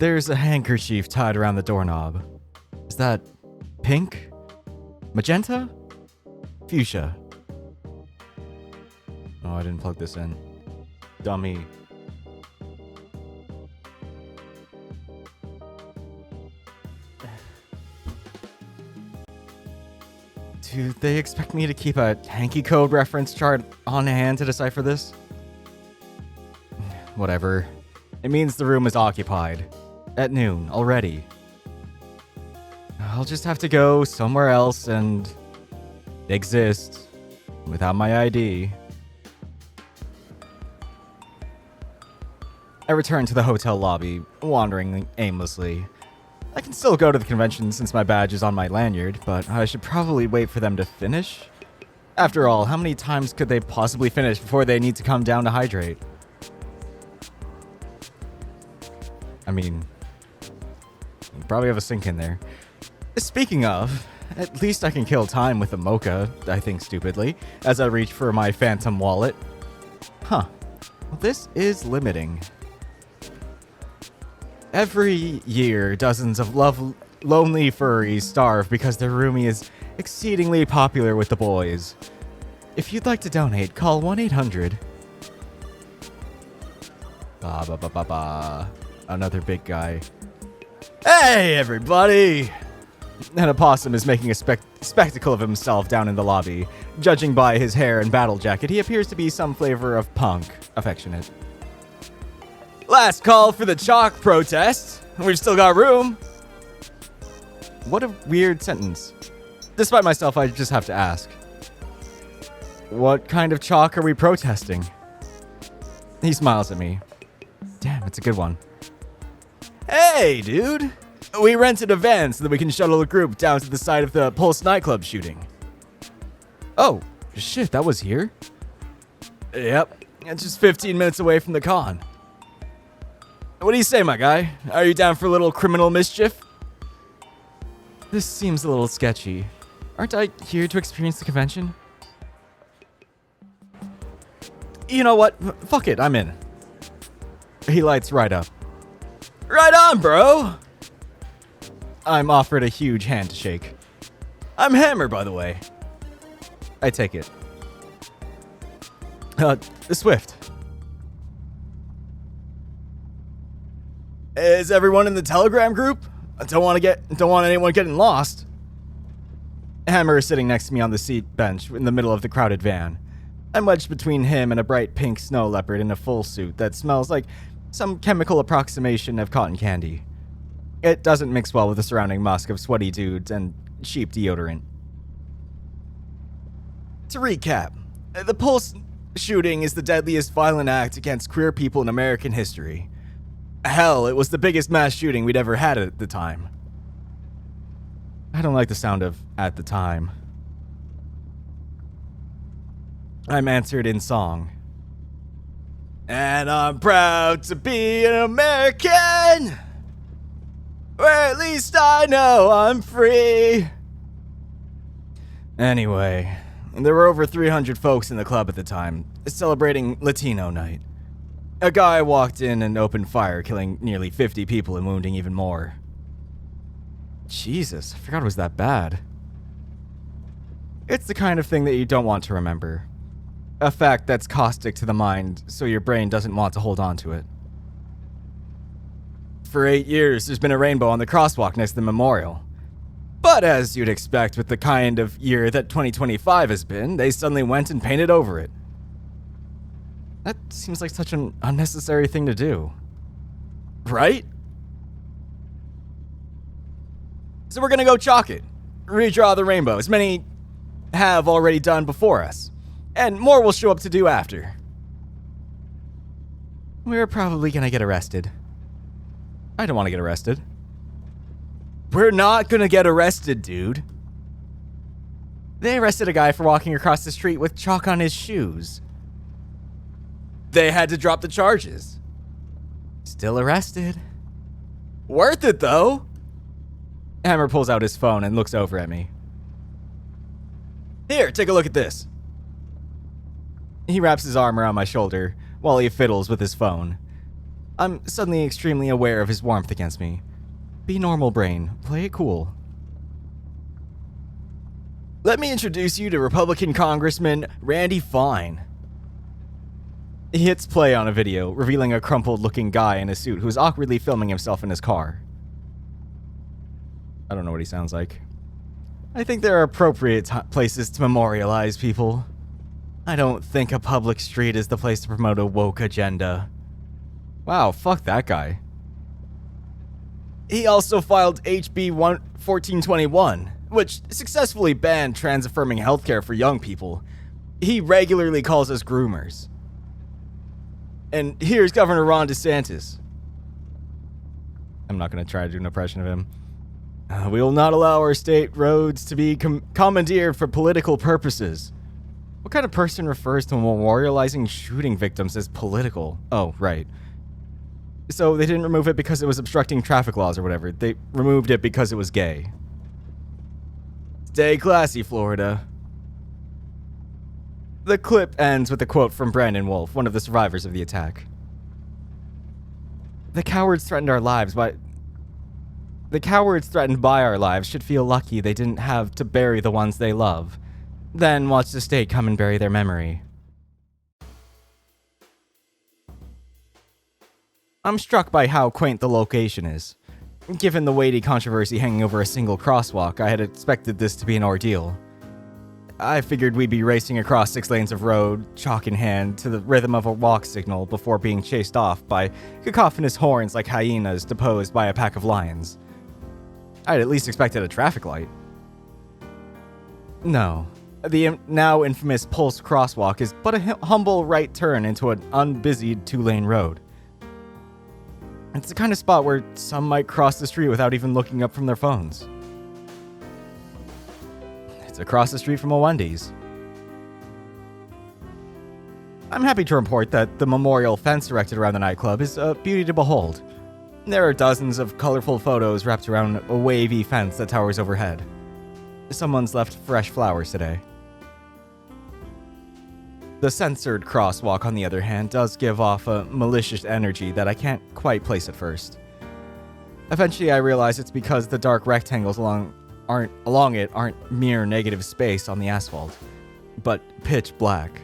There's a handkerchief tied around the doorknob. Is that pink? Magenta? Fuchsia? Oh, I didn't plug this in. Dummy. Do they expect me to keep a hanky code reference chart on hand to decipher this? Whatever. It means the room is occupied. At noon, already. I'll just have to go somewhere else and exist without my ID. I return to the hotel lobby, wandering aimlessly. I can still go to the convention since my badge is on my lanyard, but I should probably wait for them to finish. After all, how many times could they possibly finish before they need to come down to hydrate? I mean, you probably have a sink in there. Speaking of, at least I can kill time with a mocha, I think stupidly, as I reach for my phantom wallet. Huh. Well, this is limiting. Every year, dozens of lonely furries starve because their roomie is exceedingly popular with the boys. If you'd like to donate, call 1-800. Another big guy. Hey, everybody! An opossum is making a spectacle of himself down in the lobby. Judging by his hair and battle jacket, he appears to be some flavor of punk. Affectionate. Last call for the chalk protest. We've still got room. What a weird sentence. Despite myself, I just have to ask. What kind of chalk are we protesting? He smiles at me. Damn, it's a good one. Hey, dude. We rented a van so that we can shuttle a group down to the site of the Pulse nightclub shooting. Oh, shit, that was here? Yep, it's just 15 minutes away from the con. What do you say, my guy? Are you down for a little criminal mischief? This seems a little sketchy. Aren't I here to experience the convention? You know what? Fuck it, I'm in. He lights right up. Right on, bro! I'm offered a huge hand to shake. I'm Hammer, by the way. I take it. Swift. Is everyone in the Telegram group? Don't want anyone getting lost. Hammer is sitting next to me on the seat bench in the middle of the crowded van. I'm wedged between him and a bright pink snow leopard in a full suit that smells like some chemical approximation of cotton candy. It doesn't mix well with the surrounding musk of sweaty dudes and cheap deodorant. To recap, the Pulse shooting is the deadliest violent act against queer people in American history. Hell, it was the biggest mass shooting we'd ever had at the time. I don't like the sound of "at the time." I'm answered in song. And I'm proud to be an American, or at least I know I'm free. Anyway, there were over 300 folks in the club at the time, celebrating Latino night. A guy walked in and opened fire, killing nearly 50 people and wounding even more. Jesus, I forgot it was that bad. It's the kind of thing that you don't want to remember. A fact that's caustic to the mind, so your brain doesn't want to hold on to it. For 8 years, there's been a rainbow on the crosswalk next to the memorial. But as you'd expect with the kind of year that 2025 has been, they suddenly went and painted over it. That seems like such an unnecessary thing to do. Right? So we're gonna go chalk it. Redraw the rainbow, as many have already done before us. And more will show up to do after. We're probably gonna get arrested. I don't want to get arrested. We're not gonna get arrested, dude. They arrested a guy for walking across the street with chalk on his shoes. They had to drop the charges. Still arrested. Worth it, though. Hammer pulls out his phone and looks over at me. Here, take a look at this. He wraps his arm around my shoulder while he fiddles with his phone. I'm suddenly extremely aware of his warmth against me. Be normal, brain. Play it cool. Let me introduce you to Republican Congressman Randy Fine. He hits play on a video, revealing a crumpled-looking guy in a suit who is awkwardly filming himself in his car. I don't know what he sounds like. I think there are appropriate places to memorialize people. I don't think a public street is the place to promote a woke agenda. Wow, fuck that guy. He also filed HB 1421, which successfully banned trans-affirming healthcare for young people. He regularly calls us groomers. And here's Governor Ron DeSantis. I'm not going to try to do an impression of him. We will not allow our state roads to be commandeered for political purposes. What kind of person refers to memorializing shooting victims as political? Oh, right. So they didn't remove it because it was obstructing traffic laws or whatever. They removed it because it was gay. Stay classy, Florida. The clip ends with a quote from Brandon Wolf, one of the survivors of the attack. The cowards threatened our lives, but the cowards threatened by our lives should feel lucky they didn't have to bury the ones they love. Then watch the state come and bury their memory. I'm struck by how quaint the location is. Given the weighty controversy hanging over a single crosswalk, I had expected this to be an ordeal. I figured we'd be racing across 6 lanes of road, chalk in hand, to the rhythm of a walk signal before being chased off by cacophonous horns like hyenas deposed by a pack of lions. I'd at least expected a traffic light. No. The now infamous Pulse crosswalk is but a humble right turn into an unbusied 2-lane road. It's the kind of spot where some might cross the street without even looking up from their phones. It's across the street from a Wendy's. I'm happy to report that the memorial fence erected around the nightclub is a beauty to behold. There are dozens of colorful photos wrapped around a wavy fence that towers overhead. Someone's left fresh flowers today. The censored crosswalk, on the other hand, does give off a malicious energy that I can't quite place at first. Eventually I realize it's because the dark rectangles along it aren't mere negative space on the asphalt, but pitch black.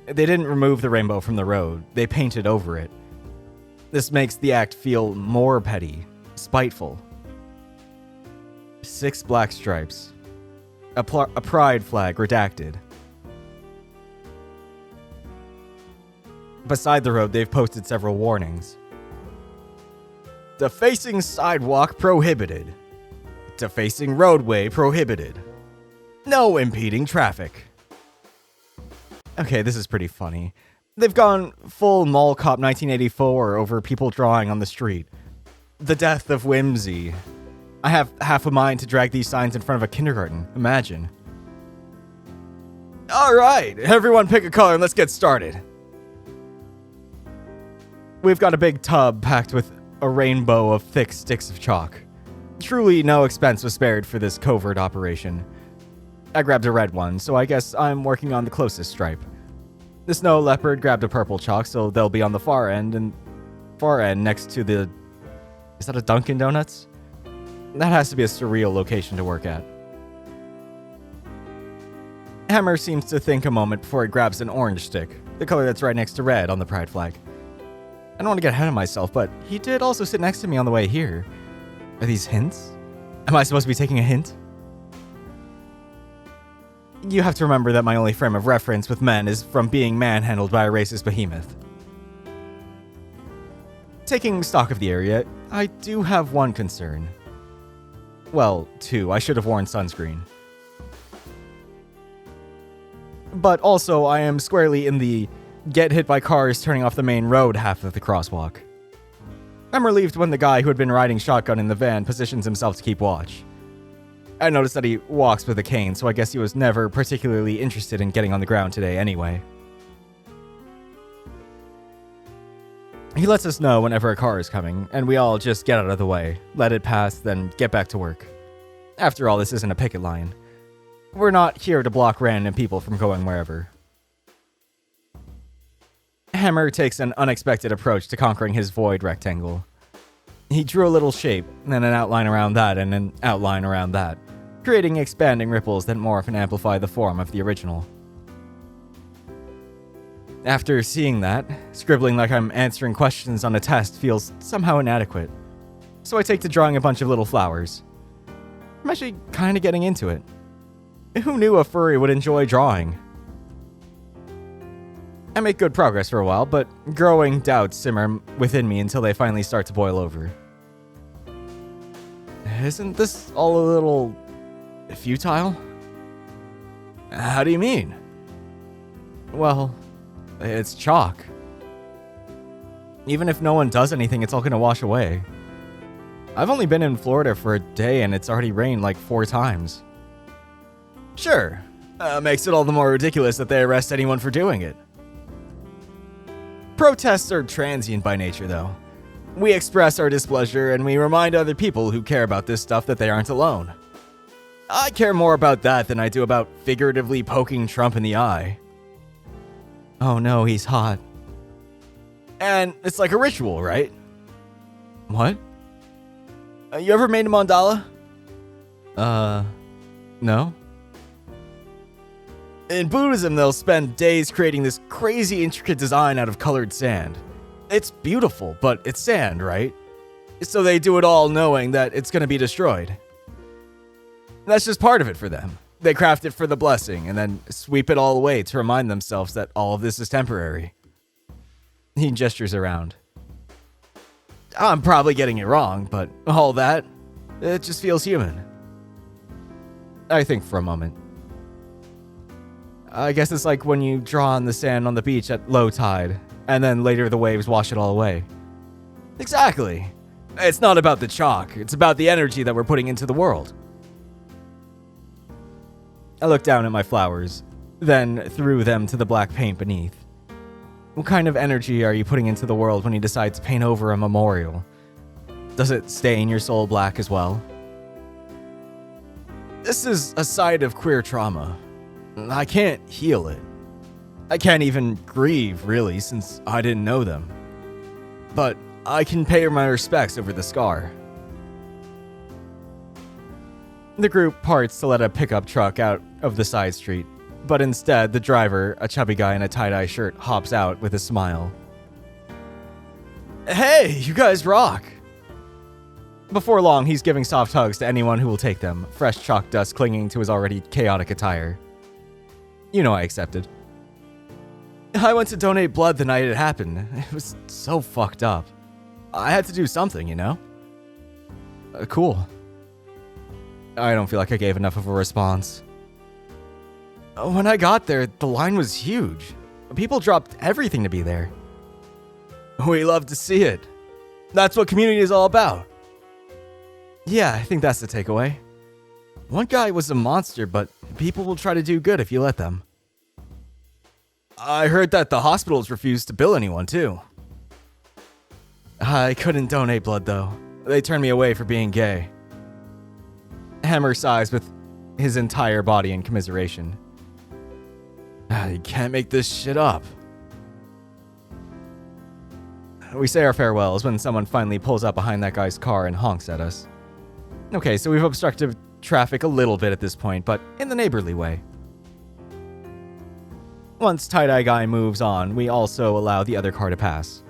They didn't remove the rainbow from the road, they painted over it. This makes the act feel more petty, spiteful. 6 black stripes. A pride flag redacted. Beside the road, they've posted several warnings. Defacing sidewalk prohibited. Defacing roadway prohibited. No impeding traffic. Okay, this is pretty funny. They've gone full Mall Cop 1984 over people drawing on the street. The death of whimsy. I have half a mind to drag these signs in front of a kindergarten. Imagine. Alright, everyone pick a color and let's get started. We've got a big tub packed with a rainbow of thick sticks of chalk. Truly no expense was spared for this covert operation. I grabbed a red one, so I guess I'm working on the closest stripe. The snow leopard grabbed a purple chalk, so they'll be on the far end next to the... Is that a Dunkin' Donuts? That has to be a surreal location to work at. Hammer seems to think a moment before he grabs an orange stick, the color that's right next to red on the pride flag. I don't want to get ahead of myself, but he did also sit next to me on the way here. Are these hints? Am I supposed to be taking a hint? You have to remember that my only frame of reference with men is from being manhandled by a racist behemoth. Taking stock of the area, I do have one concern. Well, 2. I should have worn sunscreen. But also, I am squarely in the get hit by cars turning off the main road half of the crosswalk. I'm relieved when the guy who had been riding shotgun in the van positions himself to keep watch. I noticed that he walks with a cane, so I guess he was never particularly interested in getting on the ground today anyway. He lets us know whenever a car is coming, and we all just get out of the way, let it pass, then get back to work. After all, this isn't a picket line. We're not here to block random people from going wherever. Hammer takes an unexpected approach to conquering his void rectangle. He drew a little shape, then an outline around that, and an outline around that, creating expanding ripples that morph and amplify the form of the original. After seeing that, scribbling like I'm answering questions on a test feels somehow inadequate, so I take to drawing a bunch of little flowers. I'm actually kind of getting into it. Who knew a furry would enjoy drawing? I make good progress for a while, but growing doubts simmer within me until they finally start to boil over. Isn't this all a little futile? How do you mean? Well, it's chalk. Even if no one does anything, it's all gonna wash away. I've only been in Florida for a day and it's already rained like 4 times. Sure, makes it all the more ridiculous that they arrest anyone for doing it. Protests are transient by nature, though. We express our displeasure and we remind other people who care about this stuff that they aren't alone. I care more about that than I do about figuratively poking Trump in the eye. Oh no, he's hot. And it's like a ritual, right? What? You ever made a mandala? No. In Buddhism, they'll spend days creating this crazy intricate design out of colored sand. It's beautiful, but it's sand, right? So they do it all knowing that it's gonna be destroyed. That's just part of it for them. They craft it for the blessing and then sweep it all away to remind themselves that all of this is temporary. He gestures around. I'm probably getting it wrong, but all that, it just feels human. I think for a moment. I guess it's like when you draw on the sand on the beach at low tide, and then later the waves wash it all away. Exactly. It's not about the chalk, it's about the energy that we're putting into the world. I look down at my flowers, then threw them to the black paint beneath. What kind of energy are you putting into the world when you decide to paint over a memorial? Does it stain your soul black as well? This is a side of queer trauma. I can't heal it. I can't even grieve, really, since I didn't know them. But I can pay my respects over the scar. The group parts to let a pickup truck out of the side street, but instead the driver, a chubby guy in a tie-dye shirt, hops out with a smile. Hey, you guys rock! Before long, he's giving soft hugs to anyone who will take them, fresh chalk dust clinging to his already chaotic attire. You know I accepted. I went to donate blood the night it happened. It was so fucked up. I had to do something, you know? Cool. I don't feel like I gave enough of a response. When I got there, the line was huge. People dropped everything to be there. We love to see it. That's what community is all about. Yeah, I think that's the takeaway. One guy was a monster, but people will try to do good if you let them. I heard that the hospitals refused to bill anyone, too. I couldn't donate blood, though. They turned me away for being gay. Hammer sighs with his entire body in commiseration. You can't make this shit up. We say our farewells when someone finally pulls up behind that guy's car and honks at us. Okay, so we've obstructed traffic a little bit at this point, but in the neighborly way. Once tie-dye guy moves on, we also allow the other car to pass.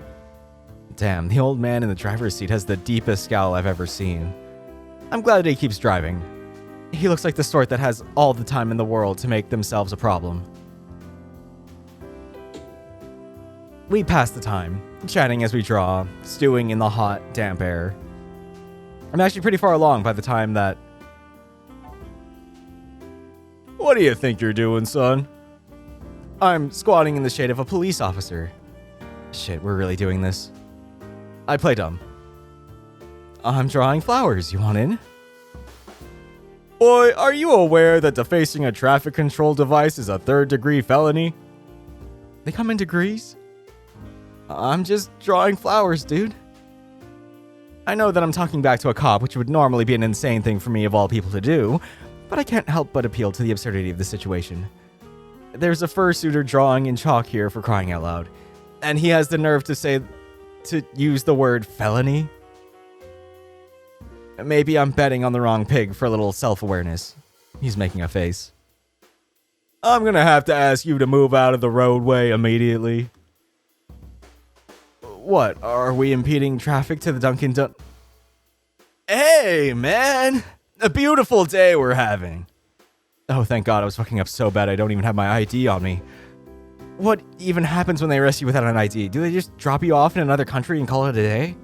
Damn, the old man in the driver's seat has the deepest scowl I've ever seen. I'm glad that he keeps driving. He looks like the sort that has all the time in the world to make themselves a problem. We pass the time, chatting as we draw, stewing in the hot, damp air. I'm actually pretty far along by the time that... What do you think you're doing, son? I'm squatting in the shade of a police officer. Shit, we're really doing this. I play dumb. I'm drawing flowers. You want in? Boy, are you aware that defacing a traffic control device is a 3rd-degree felony? They come in degrees? I'm just drawing flowers, dude. I know that I'm talking back to a cop, which would normally be an insane thing for me of all people to do, but I can't help but appeal to the absurdity of the situation. There's a fursuiter drawing in chalk here for crying out loud. And he has the nerve to use the word felony? Maybe I'm betting on the wrong pig for a little self-awareness. He's making a face. I'm gonna have to ask you to move out of the roadway immediately. What, are we impeding traffic to the Dunkin' Hey, man! A beautiful day we're having. Oh, thank God, I was fucking up so bad I don't even have my ID on me. What even happens when they arrest you without an ID? Do they just drop you off in another country and call it a day?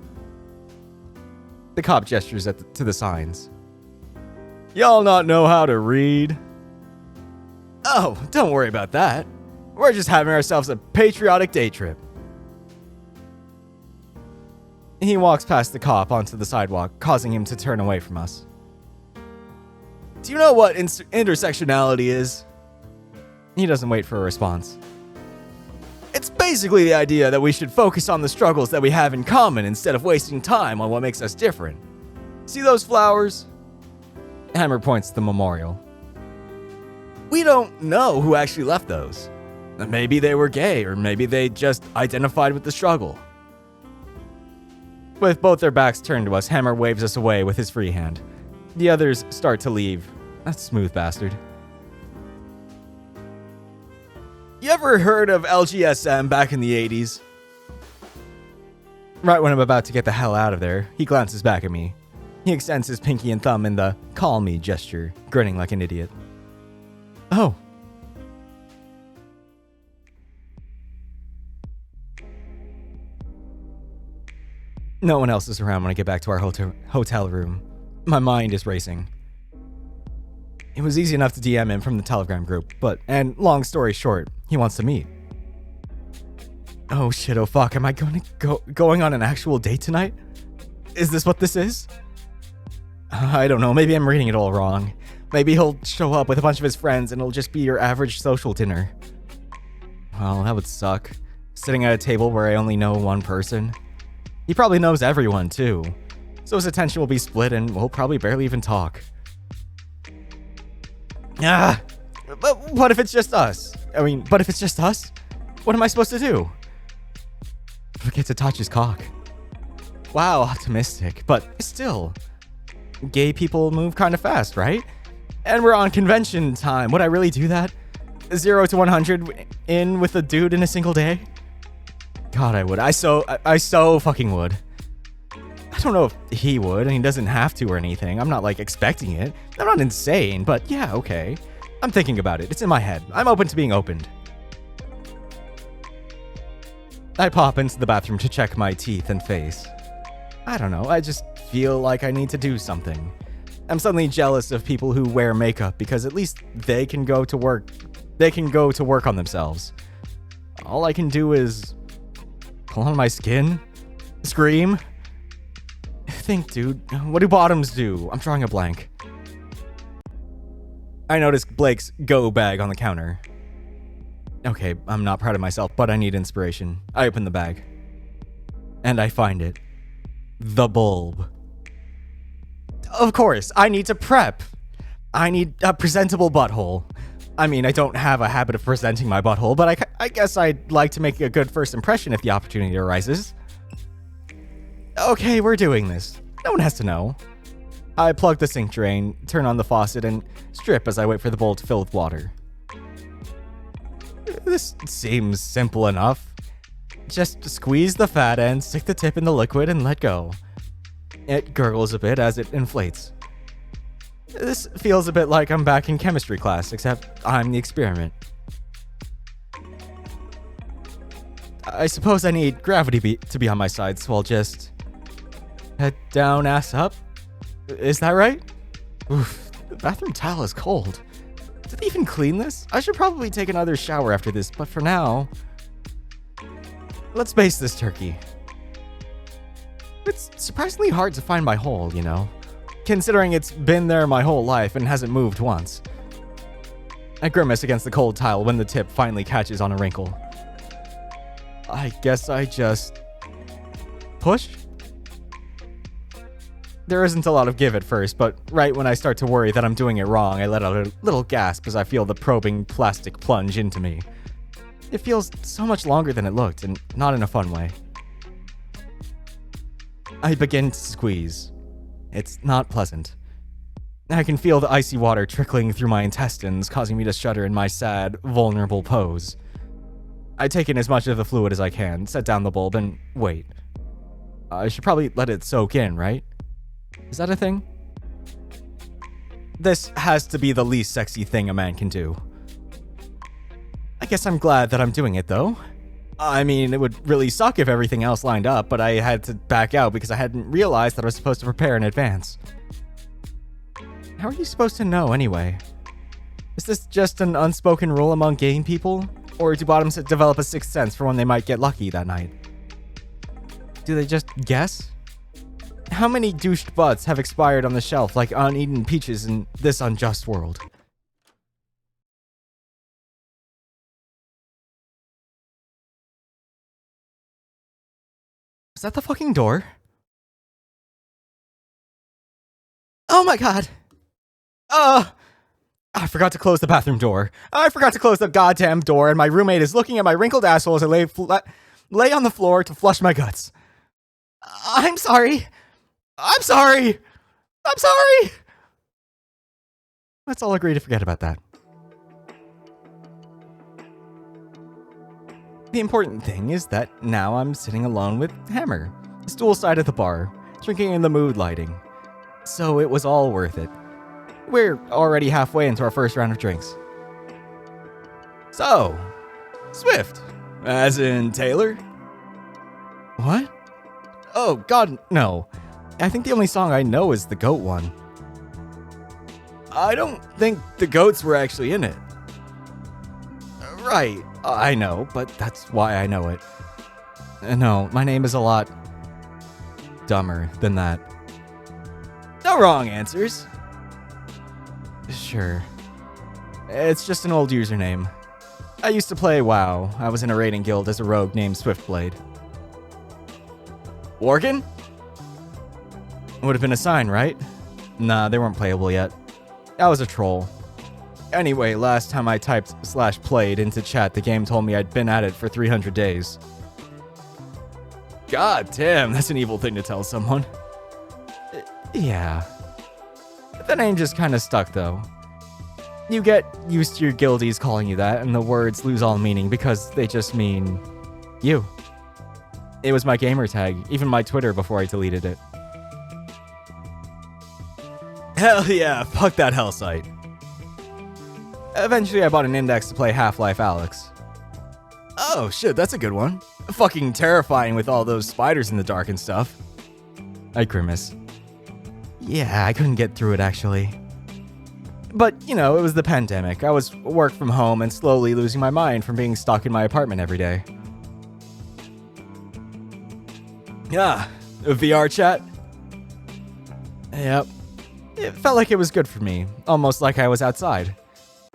The cop gestures to the signs. Y'all not know how to read? Oh, don't worry about that. We're just having ourselves a patriotic day trip. He walks past the cop onto the sidewalk, causing him to turn away from us. Do you know what intersectionality is? He doesn't wait for a response. It's basically the idea that we should focus on the struggles that we have in common instead of wasting time on what makes us different. See those flowers? Hammer points to the memorial. We don't know who actually left those. Maybe they were gay, or maybe they just identified with the struggle. With both their backs turned to us, Hammer waves us away with his free hand. The others start to leave. That smooth bastard. You ever heard of LGSM back in the 80s? Right when I'm about to get the hell out of there, he glances back at me. He extends his pinky and thumb in the call me gesture, grinning like an idiot. Oh. No one else is around when I get back to our hotel room. My mind is racing. It was easy enough to DM him from the Telegram group, and long story short, he wants to meet. Oh shit, oh fuck, am I going on an actual date tonight? Is this what this is? I don't know, maybe I'm reading it all wrong. Maybe he'll show up with a bunch of his friends and it'll just be your average social dinner. Well, that would suck. Sitting at a table where I only know one person. He probably knows everyone, too. So his attention will be split and we'll probably barely even talk. But what if it's just us? But if it's just us? What am I supposed to do? Forget to touch his cock. Wow, optimistic, but still. Gay people move kind of fast, right? And we're on convention time. Would I really do that? 0 to 100 in with a dude in a single day? God, I would. I so fucking would. I don't know if he would, and he doesn't have to or anything. I'm not, expecting it. I'm not insane, but yeah, okay. I'm thinking about it. It's in my head. I'm open to being opened. I pop into the bathroom to check my teeth and face. I don't know. I just feel like I need to do something. I'm suddenly jealous of people who wear makeup because at least they can go to work. They can go to work on themselves. All I can do is pull on my skin, scream. Think, dude. What do bottoms do? I'm drawing a blank. I notice Blake's go bag on the counter. Okay, I'm not proud of myself, but I need inspiration. I open the bag. And I find it. The bulb. Of course, I need to prep. I need a presentable butthole. I don't have a habit of presenting my butthole, but I guess I'd like to make a good first impression if the opportunity arises. Okay, we're doing this. No one has to know. I plug the sink drain, turn on the faucet, and strip as I wait for the bowl to fill with water. This seems simple enough. Just squeeze the fat end, stick the tip in the liquid, and let go. It gurgles a bit as it inflates. This feels a bit like I'm back in chemistry class, except I'm the experiment. I suppose I need gravity to be on my side, so I'll just head down, ass up. Is that right? Oof, the bathroom towel is cold. Did they even clean this? I should probably take another shower after this, but for now, let's baste this turkey. It's surprisingly hard to find my hole, considering it's been there my whole life and hasn't moved once. I grimace against the cold tile when the tip finally catches on a wrinkle. I guess I just push? There isn't a lot of give at first, but right when I start to worry that I'm doing it wrong, I let out a little gasp as I feel the probing plastic plunge into me. It feels so much longer than it looked, and not in a fun way. I begin to squeeze. It's not pleasant. I can feel the icy water trickling through my intestines, causing me to shudder in my sad, vulnerable pose. I take in as much of the fluid as I can, set down the bulb, and wait. I should probably let it soak in, right? Is that a thing? This has to be the least sexy thing a man can do. I guess I'm glad that I'm doing it, though. I mean, it would really suck if everything else lined up, but I had to back out because I hadn't realized that I was supposed to prepare in advance. How are you supposed to know, anyway? Is this just an unspoken rule among game people? Or do bottoms develop a sixth sense for when they might get lucky that night? Do they just guess? How many douched butts have expired on the shelf like uneaten peaches in this unjust world? Is that the fucking door? Oh my god! I forgot to close the bathroom door. I forgot to close the goddamn door, and my roommate is looking at my wrinkled asshole as I lay on the floor to flush my guts. I'm sorry. I'm sorry. I'm sorry. Let's all agree to forget about that. The important thing is that now I'm sitting alone with Hammer, stool side of the bar, drinking in the mood lighting. So it was all worth it. We're already halfway into our first round of drinks. So, Swift, as in Taylor? What? Oh, God, no. I think the only song I know is the goat one. I don't think the goats were actually in it. Right, I know, but that's why I know it. No, my name is a lot dumber than that. No wrong answers. Sure. It's just an old username. I used to play WoW. I was in a raiding guild as a rogue named Swiftblade. Worgen? Would have been a sign, right? Nah, they weren't playable yet. I was a troll. Anyway, last time I typed /played into chat, the game told me I'd been at it for 300 days. God damn, that's an evil thing to tell someone. Yeah. The name just kinda stuck, though. You get used to your guildies calling you that, and the words lose all meaning because they just mean you. It was my gamer tag, even my Twitter before I deleted it. Hell yeah, fuck that hell site. Eventually I bought an index to play Half-Life Alyx. Oh shit, that's a good one. Fucking terrifying with all those spiders in the dark and stuff. I grimace. Yeah, I couldn't get through it actually. But, you know, it was the pandemic. I was work from home and slowly losing my mind from being stuck in my apartment every day. Ah, a VR chat? Yep. It felt like it was good for me, almost like I was outside.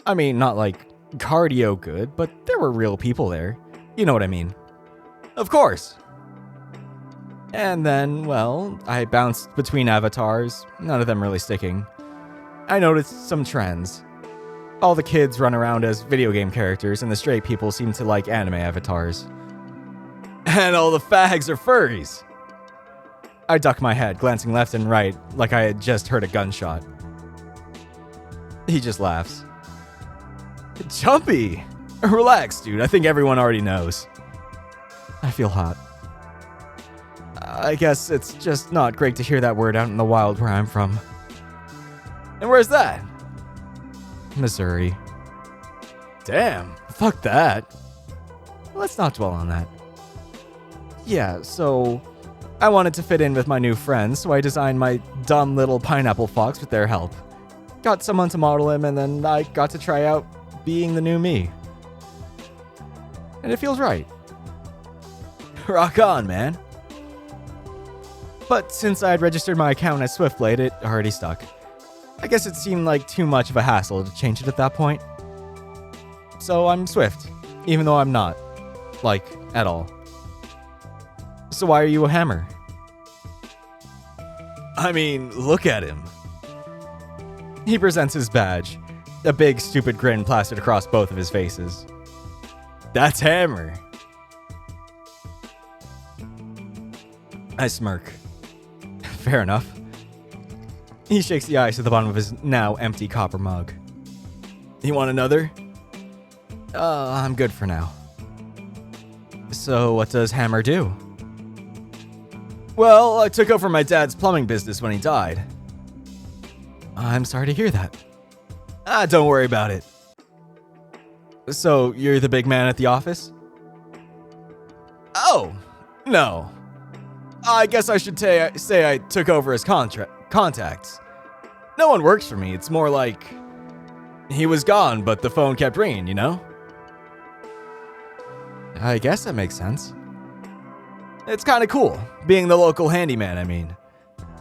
I mean, not like cardio good, but there were real people there. You know what I mean. Of course. And then, well, I bounced between avatars, none of them really sticking. I noticed some trends. All the kids run around as video game characters, and the straight people seem to like anime avatars. And all the fags are furries. I duck my head, glancing left and right, like I had just heard a gunshot. He just laughs. Jumpy! Relax, dude, I think everyone already knows. I feel hot. I guess it's just not great to hear that word out in the wild where I'm from. And where's that? Missouri. Damn, fuck that. Let's not dwell on that. Yeah, so I wanted to fit in with my new friends, so I designed my dumb little pineapple fox with their help. Got someone to model him, and then I got to try out being the new me. And it feels right. Rock on, man. But since I had registered my account as Swiftblade, it already stuck. I guess it seemed like too much of a hassle to change it at that point. So I'm Swift, even though I'm not. Like, at all. So why are you a hammer? I mean, look at him. He presents his badge, a big stupid grin plastered across both of his faces. That's Hammer. I smirk. Fair enough. He shakes the ice at the bottom of his now empty copper mug. You want another? I'm good for now. So what does Hammer do? Well, I took over my dad's plumbing business when he died. I'm sorry to hear that. Don't worry about it. So, you're the big man at the office? Oh, no. I guess I should say I took over his contacts. No one works for me. It's more like he was gone, but the phone kept ringing, you know? I guess that makes sense. It's kind of cool, being the local handyman, I mean.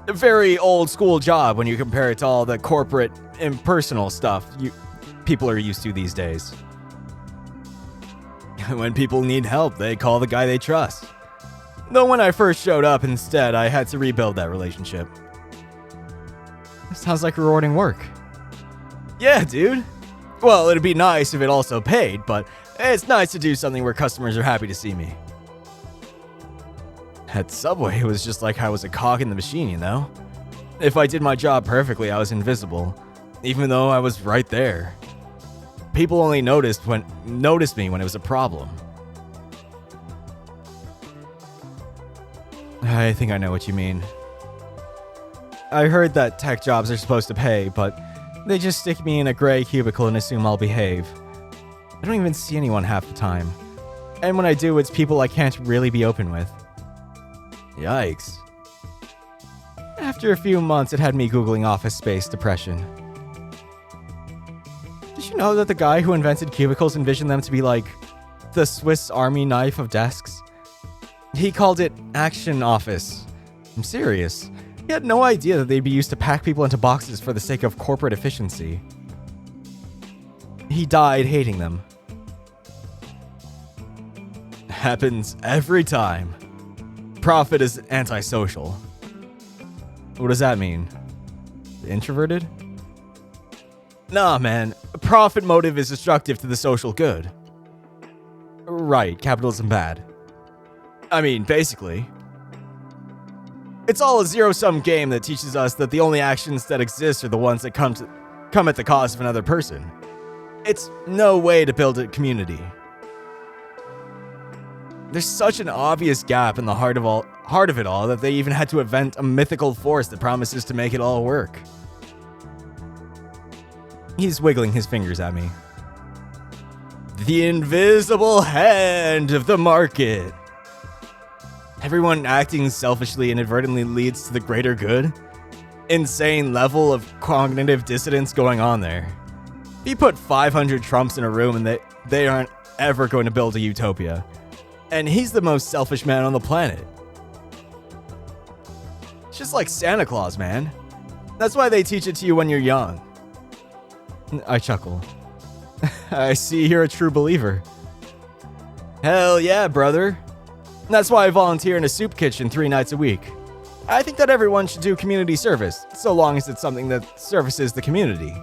A very old school job when you compare it to all the corporate, impersonal stuff people are used to these days. When people need help, they call the guy they trust. Though when I first showed up instead, I had to rebuild that relationship. Sounds like rewarding work. Yeah, dude. Well, it'd be nice if it also paid, but it's nice to do something where customers are happy to see me. At Subway, it was just like I was a cog in the machine, you know? If I did my job perfectly, I was invisible, even though I was right there. People only noticed me when it was a problem. I think I know what you mean. I heard that tech jobs are supposed to pay, but they just stick me in a gray cubicle and assume I'll behave. I don't even see anyone half the time. And when I do, it's people I can't really be open with. Yikes. After a few months, it had me Googling office space depression. Did you know that the guy who invented cubicles envisioned them to be like the Swiss Army knife of desks? He called it Action Office. I'm serious. He had no idea that they'd be used to pack people into boxes for the sake of corporate efficiency. He died hating them. Happens every time. Profit is antisocial. What does that mean? Introverted? Nah, man. Profit motive is destructive to the social good. Right, capitalism bad. I mean, basically. It's all a zero-sum game that teaches us that the only actions that exist are the ones that come at the cost of another person. It's no way to build a community. There's such an obvious gap in the heart of it all that they even had to invent a mythical force that promises to make it all work. He's wiggling his fingers at me. The invisible hand of the market. Everyone acting selfishly inadvertently leads to the greater good? Insane level of cognitive dissonance going on there. You put 500 Trumps in a room and they aren't ever going to build a utopia. And he's the most selfish man on the planet. It's just like Santa Claus, man. That's why they teach it to you when you're young. I chuckle. I see you're a true believer. Hell yeah, brother. That's why I volunteer in a soup kitchen 3 nights a week. I think that everyone should do community service, so long as it's something that services the community.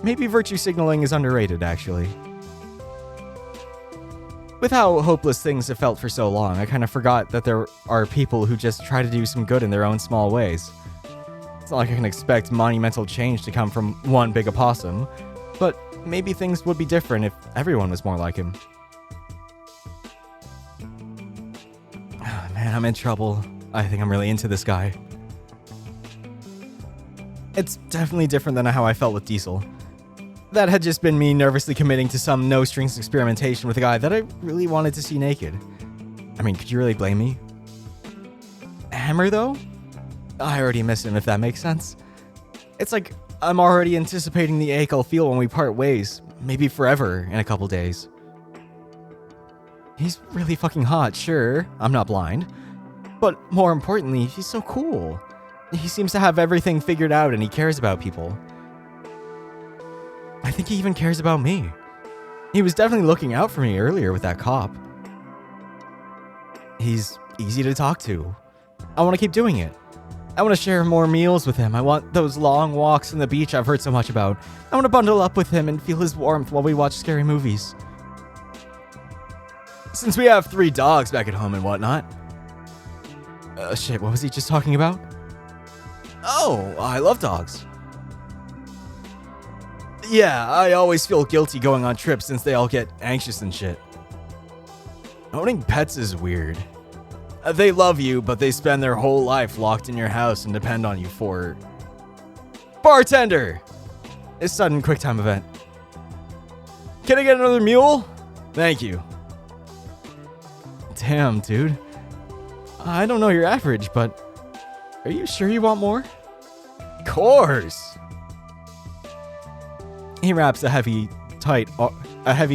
Maybe virtue signaling is underrated, actually. With how hopeless things have felt for so long, I kind of forgot that there are people who just try to do some good in their own small ways. It's not like I can expect monumental change to come from one big opossum, but maybe things would be different if everyone was more like him. Man, I'm in trouble. I think I'm really into this guy. It's definitely different than how I felt with Diesel. That had just been me nervously committing to some no-strings experimentation with a guy that I really wanted to see naked. I mean, could you really blame me? Hammer, though? I already miss him, if that makes sense. It's like I'm already anticipating the ache I'll feel when we part ways, maybe forever in a couple days. He's really fucking hot, sure, I'm not blind. But more importantly, he's so cool. He seems to have everything figured out and he cares about people. I think he even cares about me. He was definitely looking out for me earlier with that cop. He's easy to talk to. I want to keep doing it. I want to share more meals with him. I want those long walks on the beach I've heard so much about. I want to bundle up with him and feel his warmth while we watch scary movies. Since we have 3 dogs back at home and whatnot. Shit, what was he just talking about? Oh, I love dogs. Yeah, I always feel guilty going on trips since they all get anxious and shit. Owning pets is weird. They love you, but they spend their whole life locked in your house and depend on you for... Bartender! A sudden QuickTime event. Can I get another mule? Thank you. Damn, dude. I don't know your average, but... Are you sure you want more? Course! He wraps a heavy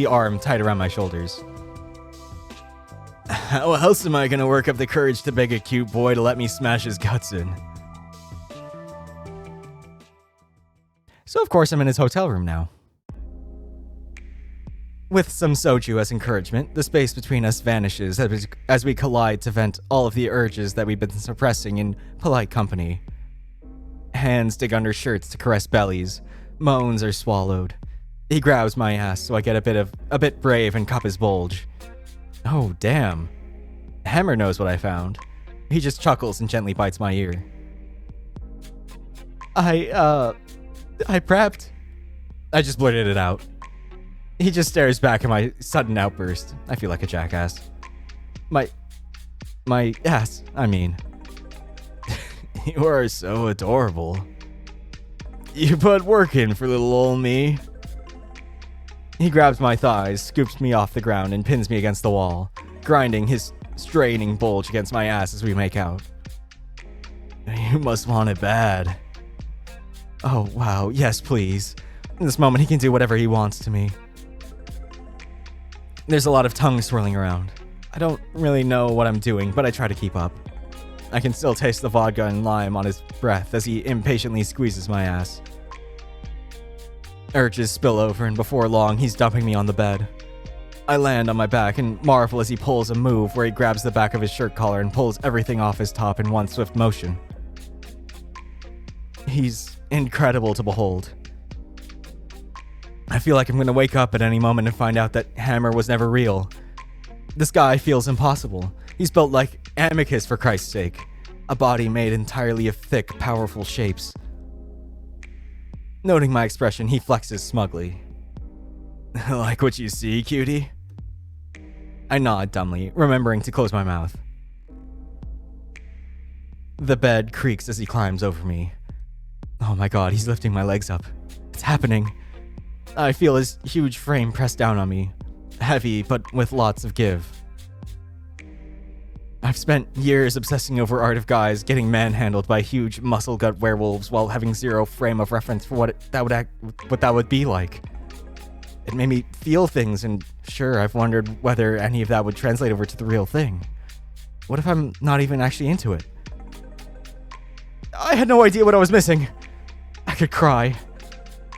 arm tight around my shoulders. How else am I gonna work up the courage to beg a cute boy to let me smash his guts in? So of course I'm in his hotel room now. With some soju as encouragement, the space between us vanishes as we collide to vent all of the urges that we've been suppressing in polite company. Hands dig under shirts to caress bellies. Moans are swallowed. He grabs my ass so I get a bit brave and cup his bulge. Oh, damn. Hammer knows what I found. He just chuckles and gently bites my ear. I prepped. I just blurted it out. He just stares back at my sudden outburst. I feel like a jackass. My ass, I mean. You are so adorable. You put work in for little old me. He grabs my thighs, scoops me off the ground, and pins me against the wall, grinding his straining bulge against my ass as we make out. You must want it bad. Oh, wow, yes, please. In this moment, he can do whatever he wants to me. There's a lot of tongue swirling around. I don't really know what I'm doing, but I try to keep up. I can still taste the vodka and lime on his breath as he impatiently squeezes my ass. Urges spill over, and before long, he's dumping me on the bed. I land on my back and marvel as he pulls a move where he grabs the back of his shirt collar and pulls everything off his top in one swift motion. He's incredible to behold. I feel like I'm gonna wake up at any moment and find out that Hammer was never real. This guy feels impossible. He's built like Amicus, for Christ's sake. A body made entirely of thick, powerful shapes. Noting my expression, he flexes smugly. Like what you see, cutie? I nod dumbly, remembering to close my mouth. The bed creaks as he climbs over me. Oh my god, he's lifting my legs up. It's happening. I feel his huge frame pressed down on me. Heavy, but with lots of give. I've spent years obsessing over Art of Guise, getting manhandled by huge muscle gut werewolves while having zero frame of reference for what that would be like. It made me feel things, and sure, I've wondered whether any of that would translate over to the real thing. What if I'm not even actually into it? I had no idea what I was missing. I could cry.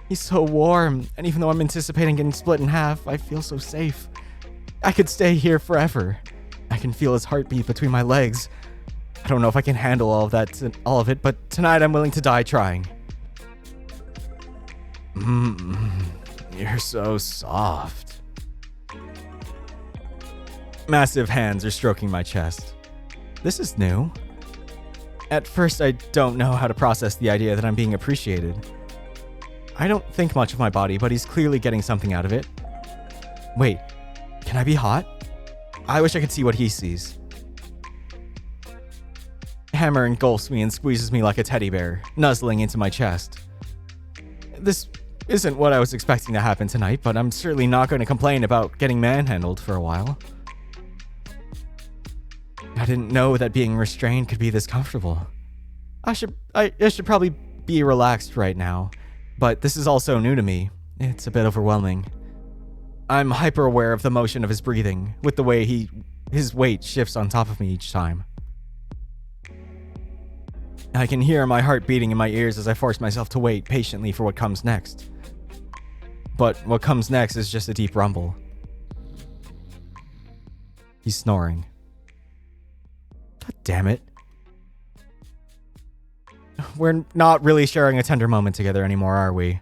He's so warm, and even though I'm anticipating getting split in half, I feel so safe. I could stay here forever. I can feel his heartbeat between my legs. I don't know if I can handle all of it, but tonight I'm willing to die trying. You're so soft. Massive hands are stroking my chest. This is new. At first, I don't know how to process the idea that I'm being appreciated. I don't think much of my body, but he's clearly getting something out of it. Wait, can I be hot? I wish I could see what he sees. Hammer engulfs me and squeezes me like a teddy bear, nuzzling into my chest. This isn't what I was expecting to happen tonight, but I'm certainly not going to complain about getting manhandled for a while. I didn't know that being restrained could be this comfortable. I should probably be relaxed right now, but this is all so new to me. It's a bit overwhelming. I'm hyper aware of the motion of his breathing, with the way his weight shifts on top of me each time. I can hear my heart beating in my ears as I force myself to wait patiently for what comes next. But what comes next is just a deep rumble. He's snoring. God damn it. We're not really sharing a tender moment together anymore, are we?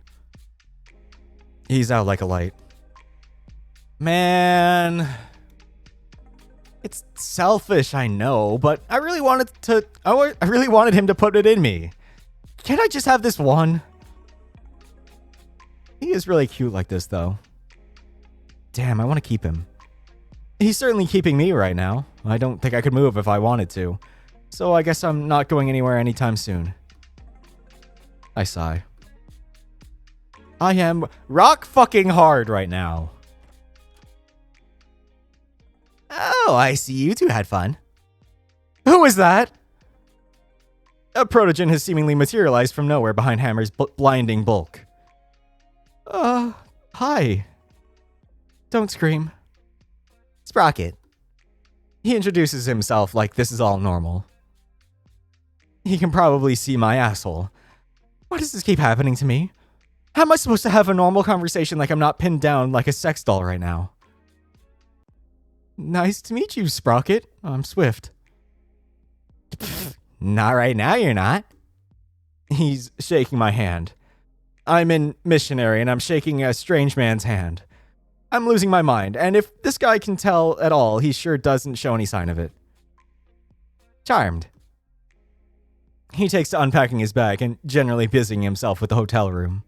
He's out like a light. Man, it's selfish, I know, but I really wanted him to put it in me. Can't I just have this one? He is really cute like this, though. Damn, I want to keep him. He's certainly keeping me right now. I don't think I could move if I wanted to. So I guess I'm not going anywhere anytime soon. I sigh. I am rock fucking hard right now. Oh, I see you two had fun. Who is that? A protogen has seemingly materialized from nowhere behind Hammer's blinding bulk. Hi. Don't scream. Sprocket. He introduces himself like this is all normal. He can probably see my asshole. Why does this keep happening to me? How am I supposed to have a normal conversation like I'm not pinned down like a sex doll right now? Nice to meet you, Sprocket. I'm Swift. Pfft, not right now, you're not. He's shaking my hand. I'm in missionary and I'm shaking a strange man's hand. I'm losing my mind, and if this guy can tell at all, he sure doesn't show any sign of it. Charmed. He takes to unpacking his bag and generally busying himself with the hotel room.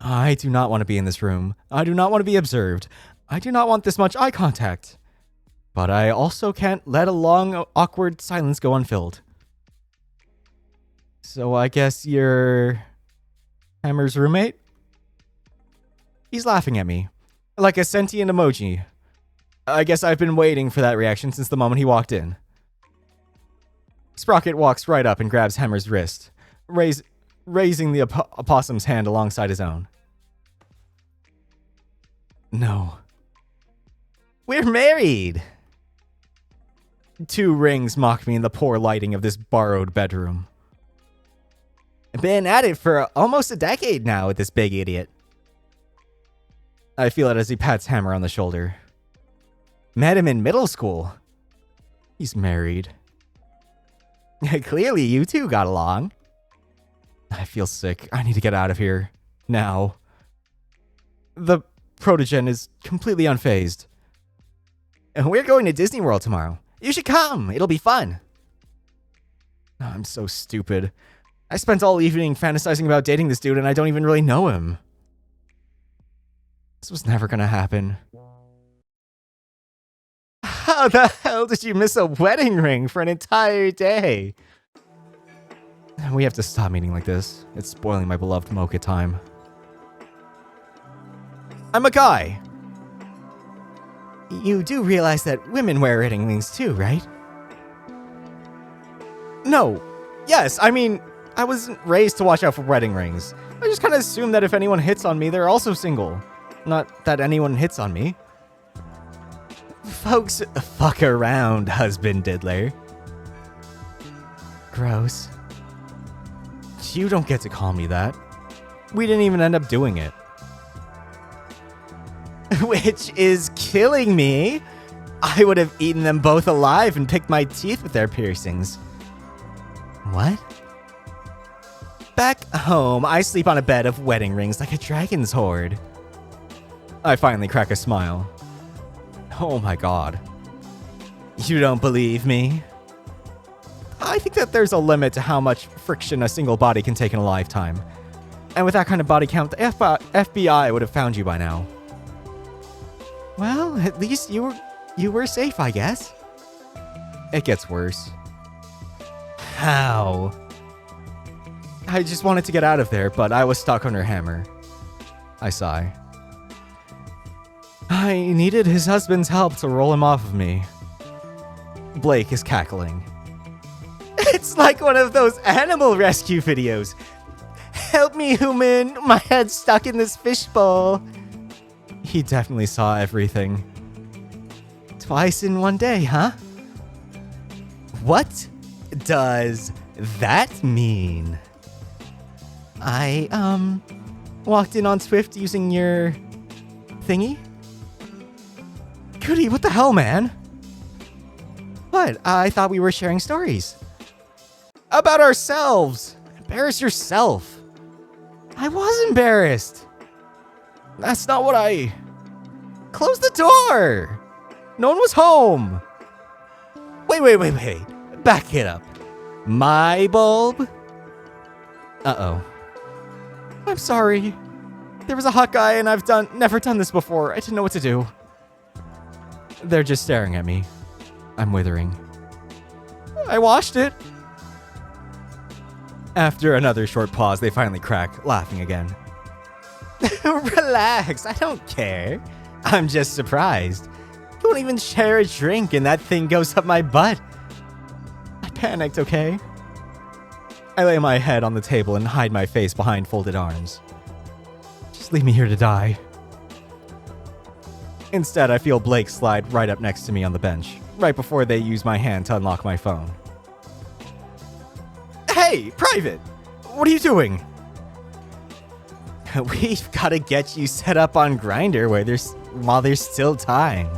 I do not want to be in this room. I do not want to be observed. I do not want this much eye contact. But I also can't let a long, awkward silence go unfilled. So I guess you're Hammer's roommate? He's laughing at me, like a sentient emoji. I guess I've been waiting for that reaction since the moment he walked in. Sprocket walks right up and grabs Hammer's wrist, raising the opossum's hand alongside his own. No. We're married! 2 rings mock me in the poor lighting of this borrowed bedroom. Been at it for almost a decade now with this big idiot. I feel it as he pats Hammer on the shoulder. Met him in middle school. He's married. Clearly you two got along. I feel sick. I need to get out of here. Now. The protogen is completely unfazed. We're going to Disney World tomorrow. You should come. It'll be fun. I'm so stupid. I spent all evening fantasizing about dating this dude and I don't even really know him. This was never gonna happen. How the hell did you miss a wedding ring for an entire day? We have to stop meeting like this. It's spoiling my beloved mocha time. I'm a guy. You do realize that women wear wedding rings too, right? No. Yes, I mean, I wasn't raised to watch out for wedding rings. I just kind of assumed that if anyone hits on me, they're also single. Not that anyone hits on me. Folks fuck around, husband diddler. Gross. You don't get to call me that. We didn't even end up doing it. Which is killing me. I would have eaten them both alive and picked my teeth with their piercings. What? Back home, I sleep on a bed of wedding rings like a dragon's hoard. I finally crack a smile. Oh my god. You don't believe me? I think that there's a limit to how much friction a single body can take in a lifetime. And with that kind of body count, the FBI would have found you by now. Well, at least you were safe, I guess. It gets worse. How? I just wanted to get out of there, but I was stuck under Hammer. I sigh. I needed his husband's help to roll him off of me. Blake is cackling. It's like one of those animal rescue videos. Help me, human. My head's stuck in this fishbowl. He definitely saw everything. Twice in one day, huh? What does that mean? I, walked in on Swift using your thingy? Goody, what the hell, man? What? I thought we were sharing stories. About ourselves. Embarrass yourself. I was embarrassed. That's not what I... Close the door. No one was home. Wait. Back it up. My bulb? Uh-oh. I'm sorry. There was a hot guy and I've never done this before. I didn't know what to do. They're just staring at me. I'm withering. I washed it. After another short pause, they finally crack, laughing again. Relax, I don't care. I'm just surprised. You won't even share a drink and that thing goes up my butt. I panicked, okay? I lay my head on the table and hide my face behind folded arms. Just leave me here to die. Instead, I feel Blake slide right up next to me on the bench, right before they use my hand to unlock my phone. Hey, Private! What are you doing? We've got to get you set up on Grindr while there's still time.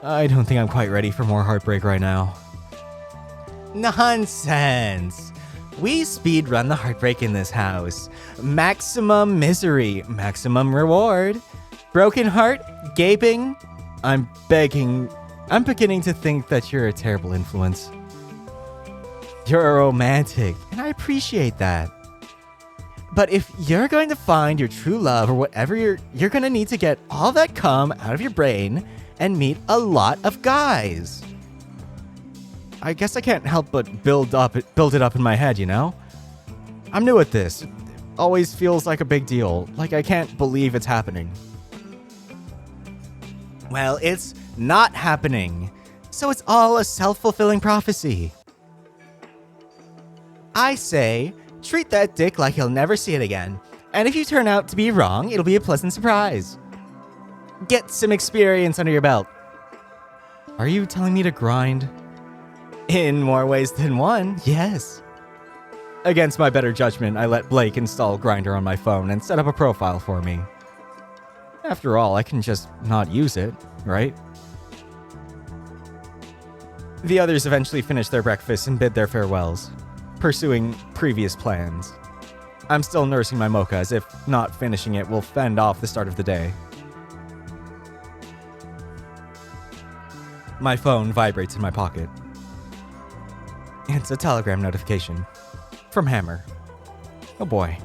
I don't think I'm quite ready for more heartbreak right now. Nonsense! We speedrun the heartbreak in this house. Maximum misery, maximum reward. Broken heart, gaping. I'm beginning to think that you're a terrible influence. You're a romantic, and I appreciate that. But if you're going to find your true love or whatever, you're going to need to get all that cum out of your brain and meet a lot of guys. I guess I can't help but build it up in my head, you know? I'm new at this. It always feels like a big deal, like I can't believe it's happening. Well, it's not happening. So it's all a self-fulfilling prophecy. I say, treat that dick like you'll never see it again. And if you turn out to be wrong, it'll be a pleasant surprise. Get some experience under your belt. Are you telling me to grind? In more ways than one, yes. Against my better judgment, I let Blake install Grindr on my phone and set up a profile for me. After all, I can just not use it, right? The others eventually finish their breakfast and bid their farewells, pursuing previous plans. I'm still nursing my mocha, as if not finishing it will fend off the start of the day. My phone vibrates in my pocket. It's a telegram notification. From Hammer. Oh boy.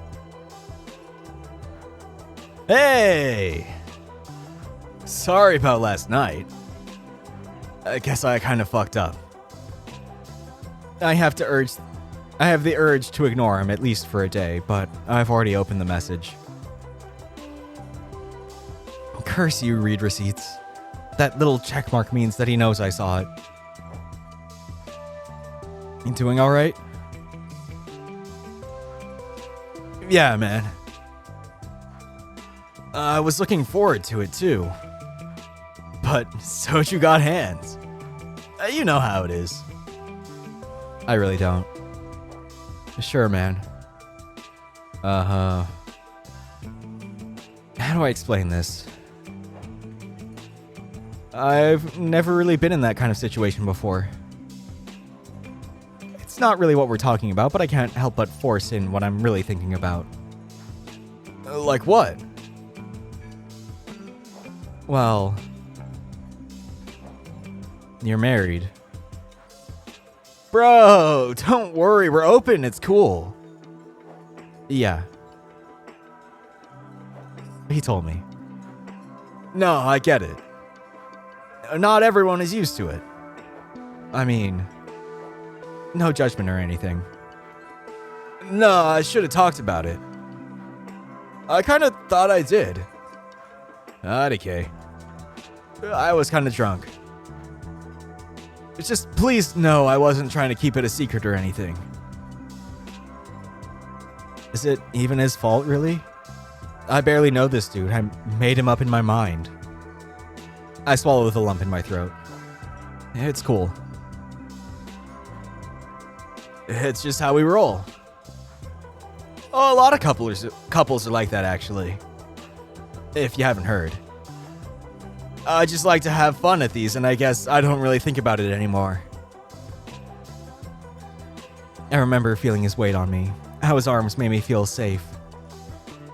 Hey! Sorry about last night. I guess I kind of fucked up. I have the urge to ignore him, at least for a day, but I've already opened the message. Curse you, read receipts. That little checkmark means that he knows I saw it. You doing alright? Yeah, man. I was looking forward to it too. But so you got hands. You know how it is. I really don't. Sure, man. How do I explain this? I've never really been in that kind of situation before. It's not really what we're talking about, but I can't help but force in what I'm really thinking about. Like what? Well, you're married. Bro, don't worry, we're open, it's cool. Yeah. He told me. No, I get it. Not everyone is used to it. I mean, no judgment or anything. No, I should have talked about it. I kind of thought I did. Okay. I was kind of drunk. It's just, please know I wasn't trying to keep it a secret or anything. Is it even his fault, really? I barely know this dude. I made him up in my mind. I swallow with a lump in my throat. It's cool. It's just how we roll. Oh, a lot of couples are like that, actually. If you haven't heard. I just like to have fun at these, and I guess I don't really think about it anymore. I remember feeling his weight on me, how his arms made me feel safe.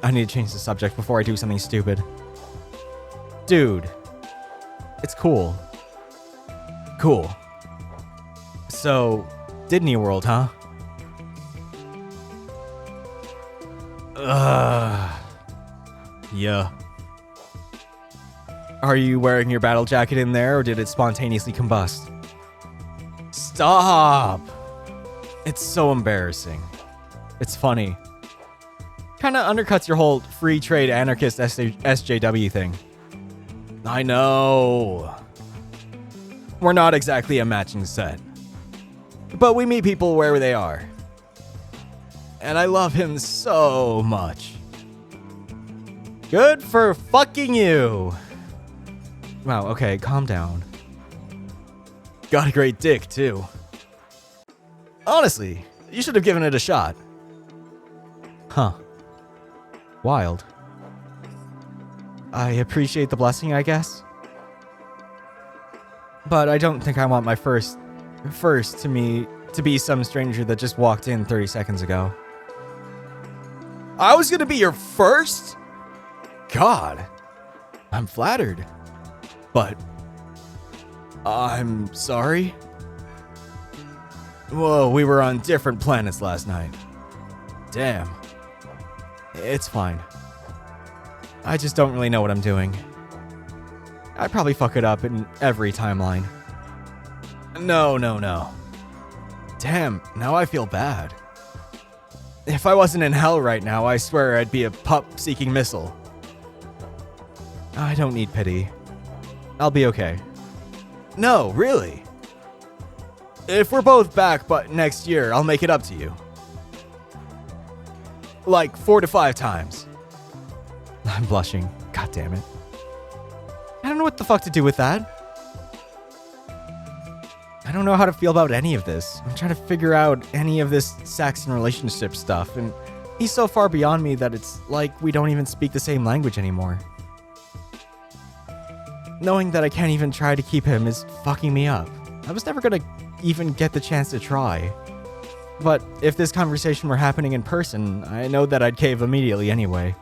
I need to change the subject before I do something stupid. Dude, it's cool. Cool. So, Disney World, huh? Yeah. Are you wearing your battle jacket in there, or did it spontaneously combust? Stop! It's so embarrassing. It's funny. Kinda undercuts your whole free trade anarchist SJW thing. I know. We're not exactly a matching set. But we meet people where they are. And I love him so much. Good for fucking you. Wow, okay, calm down. Got a great dick, too. Honestly, you should have given it a shot. Huh. Wild. I appreciate the blessing, I guess. But I don't think I want my first to me to be some stranger that just walked in 30 seconds ago. I was gonna be your first? God. I'm flattered. But I'm sorry. Whoa, we were on different planets last night. Damn. It's fine. I just don't really know what I'm doing. I probably fuck it up in every timeline. No. Damn, now I feel bad. If I wasn't in hell right now, I swear I'd be a pup-seeking missile. I don't need pity. I'll be okay. No, really. If we're both back but next year, I'll make it up to you. Like 4 to 5 times. I'm blushing. God damn it. I don't know what the fuck to do with that. I don't know how to feel about any of this. I'm trying to figure out any of this sex and relationship stuff, and he's so far beyond me that it's like we don't even speak the same language anymore. Knowing that I can't even try to keep him is fucking me up. I was never gonna even get the chance to try. But if this conversation were happening in person, I know that I'd cave immediately anyway.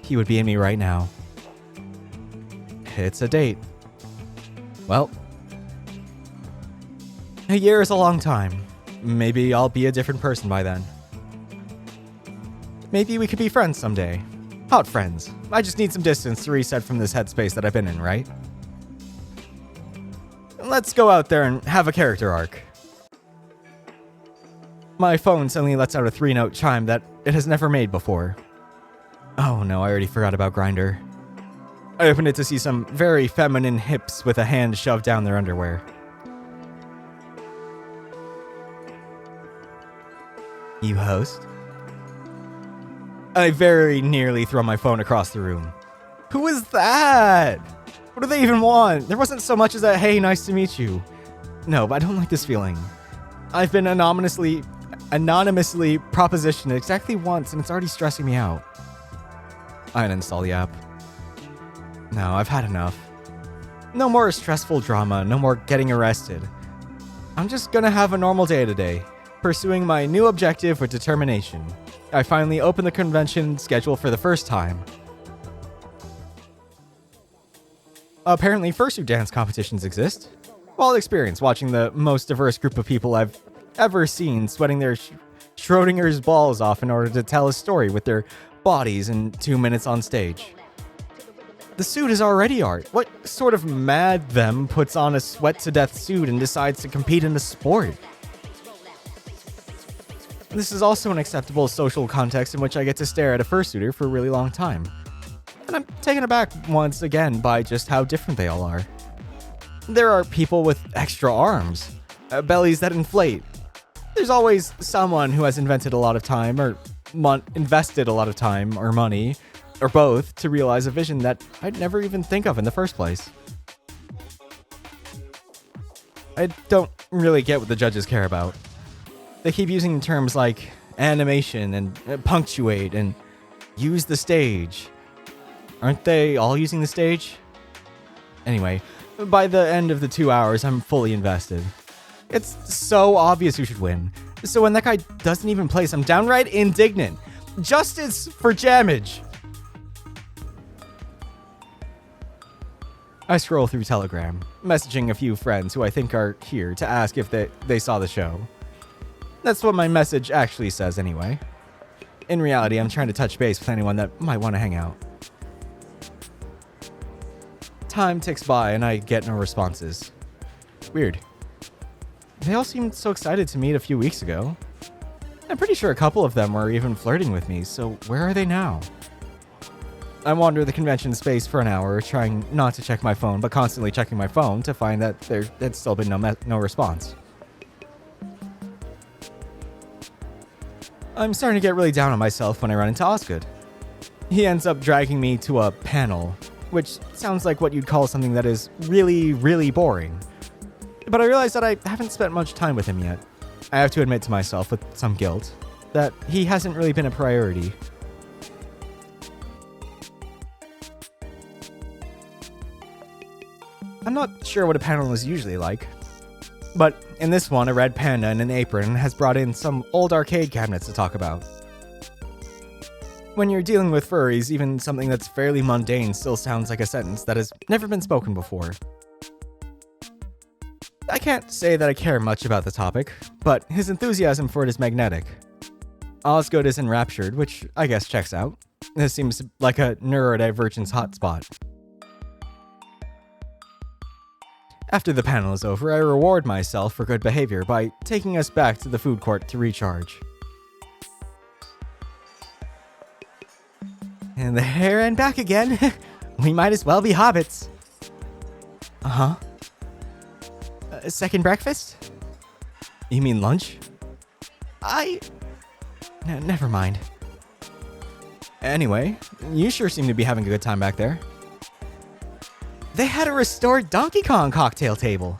He would be in me right now. It's a date. Well, a year is a long time. Maybe I'll be a different person by then. Maybe we could be friends someday. Hot friends. I just need some distance to reset from this headspace that I've been in, right? Let's go out there and have a character arc. My phone suddenly lets out a 3-note chime that it has never made before. Oh no, I already forgot about Grindr. I opened it to see some very feminine hips with a hand shoved down their underwear. You host? I very nearly throw my phone across the room. Who is that? What do they even want? There wasn't so much as a, hey, nice to meet you. No, but I don't like this feeling. I've been anonymously propositioned exactly once, and it's already stressing me out. I uninstall the app. No, I've had enough. No more stressful drama, no more getting arrested. I'm just gonna have a normal day today, pursuing my new objective with determination. I finally opened the convention schedule for the first time. Apparently fursuit dance competitions exist. Wild experience watching the most diverse group of people I've ever seen sweating their Schrodinger's balls off in order to tell a story with their bodies in 2 minutes on stage. The suit is already art. What sort of mad them puts on a sweat-to-death suit and decides to compete in a sport? This is also an acceptable social context in which I get to stare at a fursuiter for a really long time. And I'm taken aback once again by just how different they all are. There are people with extra arms, bellies that inflate. There's always someone who has invested a lot of time or money, or both, to realize a vision that I'd never even think of in the first place. I don't really get what the judges care about. They keep using terms like animation and punctuate and use the stage. Aren't they all using the stage? Anyway, by the end of the 2 hours, I'm fully invested. It's so obvious who should win. So when that guy doesn't even place, I'm downright indignant. Justice for Jamage. I scroll through Telegram, messaging a few friends who I think are here to ask if they saw the show. That's what my message actually says anyway. In reality, I'm trying to touch base with anyone that might want to hang out. Time ticks by and I get no responses. Weird. They all seemed so excited to meet a few weeks ago. I'm pretty sure a couple of them were even flirting with me, so where are they now? I wander the convention space for an hour, trying not to check my phone, but constantly checking my phone to find that there had still been no response. I'm starting to get really down on myself when I run into Osgood. He ends up dragging me to a panel, which sounds like what you'd call something that is really, really boring. But I realize that I haven't spent much time with him yet. I have to admit to myself, with some guilt, that he hasn't really been a priority. I'm not sure what a panel is usually like, but in this one, a red panda in an apron has brought in some old arcade cabinets to talk about. When you're dealing with furries, even something that's fairly mundane still sounds like a sentence that has never been spoken before. I can't say that I care much about the topic, but his enthusiasm for it is magnetic. Osgood is enraptured, which I guess checks out. This seems like a neurodivergence hotspot. After the panel is over, I reward myself for good behavior by taking us back to the food court to recharge. And there and back again. We might as well be hobbits. Uh-huh. Second breakfast? You mean lunch? Never mind. Anyway, you sure seem to be having a good time back there. They had a restored Donkey Kong cocktail table.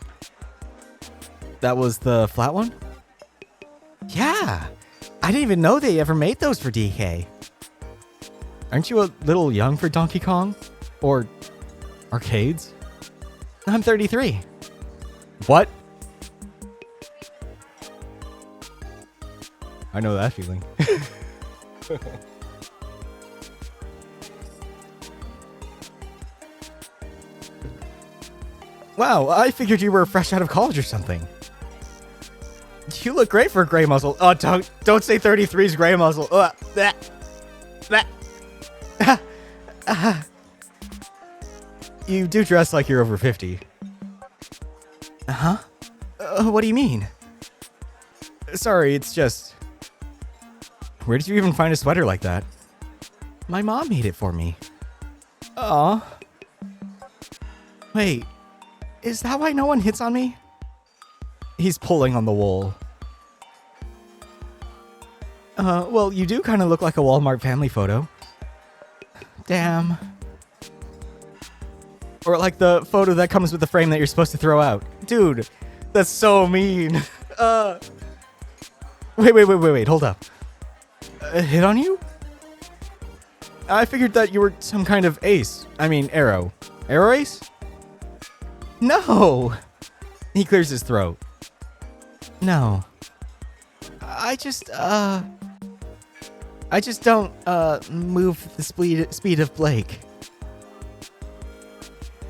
That was the flat one? Yeah. I didn't even know they ever made those for DK. Aren't you a little young for Donkey Kong? Or arcades? I'm 33. What? I know that feeling. Wow, I figured you were fresh out of college or something. You look great for a gray muzzle. Oh, don't say 33's gray muzzle. You do dress like you're over 50. Uh-huh. What do you mean? Sorry, it's just... Where did you even find a sweater like that? My mom made it for me. Aw. Wait. Is that why no one hits on me? He's pulling on the wool. Well, you do kind of look like a Walmart family photo. Damn. Or like the photo that comes with the frame that you're supposed to throw out. Dude, that's so mean. Wait, hold up. Hit on you? I figured that you were some kind of ace. I mean, arrow. Arrow ace? No! He clears his throat. No. I just don't, move the speed of Blake.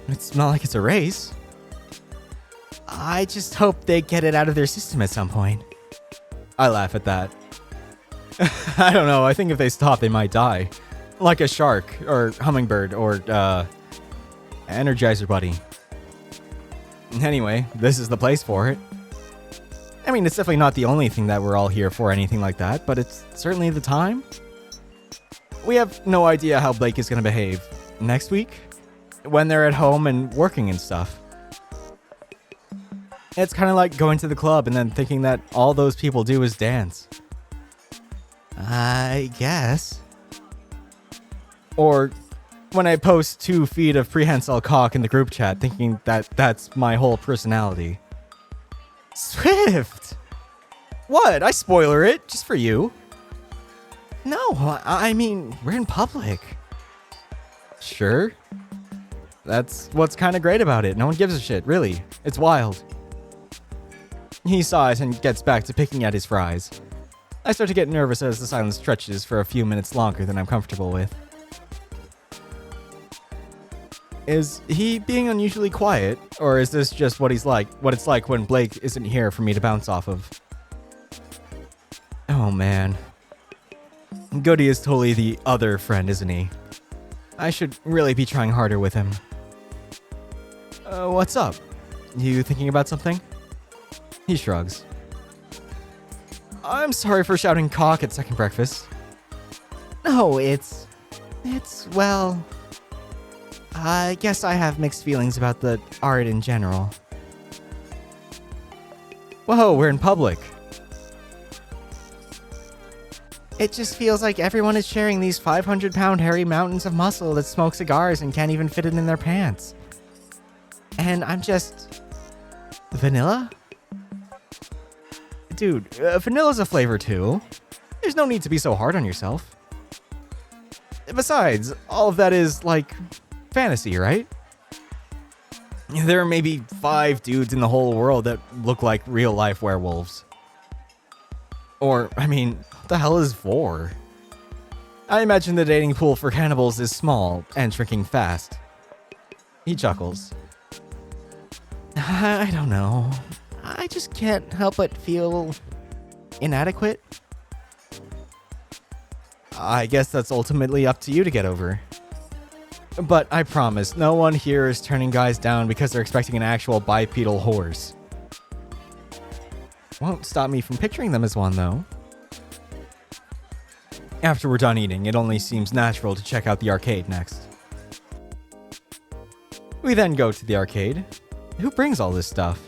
It's not like it's a race. I just hope they get it out of their system at some point. I laugh at that. I don't know, I think if they stop, they might die. Like a shark, or hummingbird, or, Energizer Buddy. Anyway, this is the place for it. I mean, it's definitely not the only thing that we're all here for, anything like that, but it's certainly the time. We have no idea how Blake is going to behave next week, when they're at home and working and stuff. It's kind of like going to the club and then thinking that all those people do is dance. I guess. Or when I post 2 feet of prehensile cock in the group chat thinking that that's my whole personality. Swift! What? I spoiler it just for you. No, I mean, we're in public. Sure. That's what's kind of great about it. No one gives a shit, really. It's wild. He sighs and gets back to picking at his fries. I start to get nervous as the silence stretches for a few minutes longer than I'm comfortable with. Is he being unusually quiet, or is this just what it's like when Blake isn't here for me to bounce off of? Oh man. Goody is totally the other friend, isn't he? I should really be trying harder with him. What's up? You thinking about something? He shrugs. I'm sorry for shouting cock at second breakfast. No, well, I guess I have mixed feelings about the art in general. Whoa, we're in public. It just feels like everyone is sharing these 500-pound hairy mountains of muscle that smoke cigars and can't even fit it in their pants. And I'm just... Vanilla? Dude, vanilla's a flavor too. There's no need to be so hard on yourself. Besides, all of that is, like, fantasy, right? There are maybe 5 dudes in the whole world that look like real-life werewolves. Or, I mean, what the hell is 4? I imagine the dating pool for cannibals is small and shrinking fast. He chuckles. I don't know. I just can't help but feel inadequate. I guess that's ultimately up to you to get over. But I promise, no one here is turning guys down because they're expecting an actual bipedal horse. Won't stop me from picturing them as one, though. After we're done eating, it only seems natural to check out the arcade next. We then go to the arcade. Who brings all this stuff?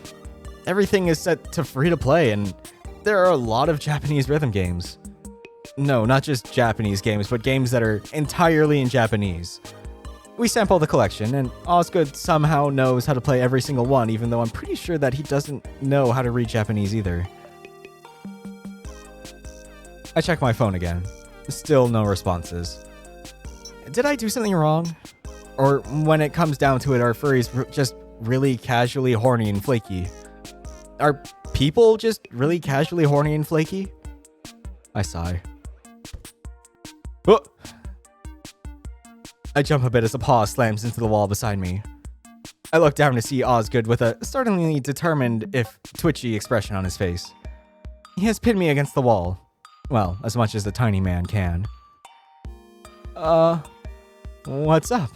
Everything is set to free to play, and there are a lot of Japanese rhythm games. No, not just Japanese games, but games that are entirely in Japanese. We sample the collection, and Osgood somehow knows how to play every single one, even though I'm pretty sure that he doesn't know how to read Japanese either. I check my phone again. Still no responses. Did I do something wrong? Or when it comes down to it, are furries just really casually horny and flaky? Are people just really casually horny and flaky? I sigh. Oh! I jump a bit as a paw slams into the wall beside me. I look down to see Osgood with a startlingly determined, if twitchy, expression on his face. He has pinned me against the wall. Well, as much as the tiny man can. What's up?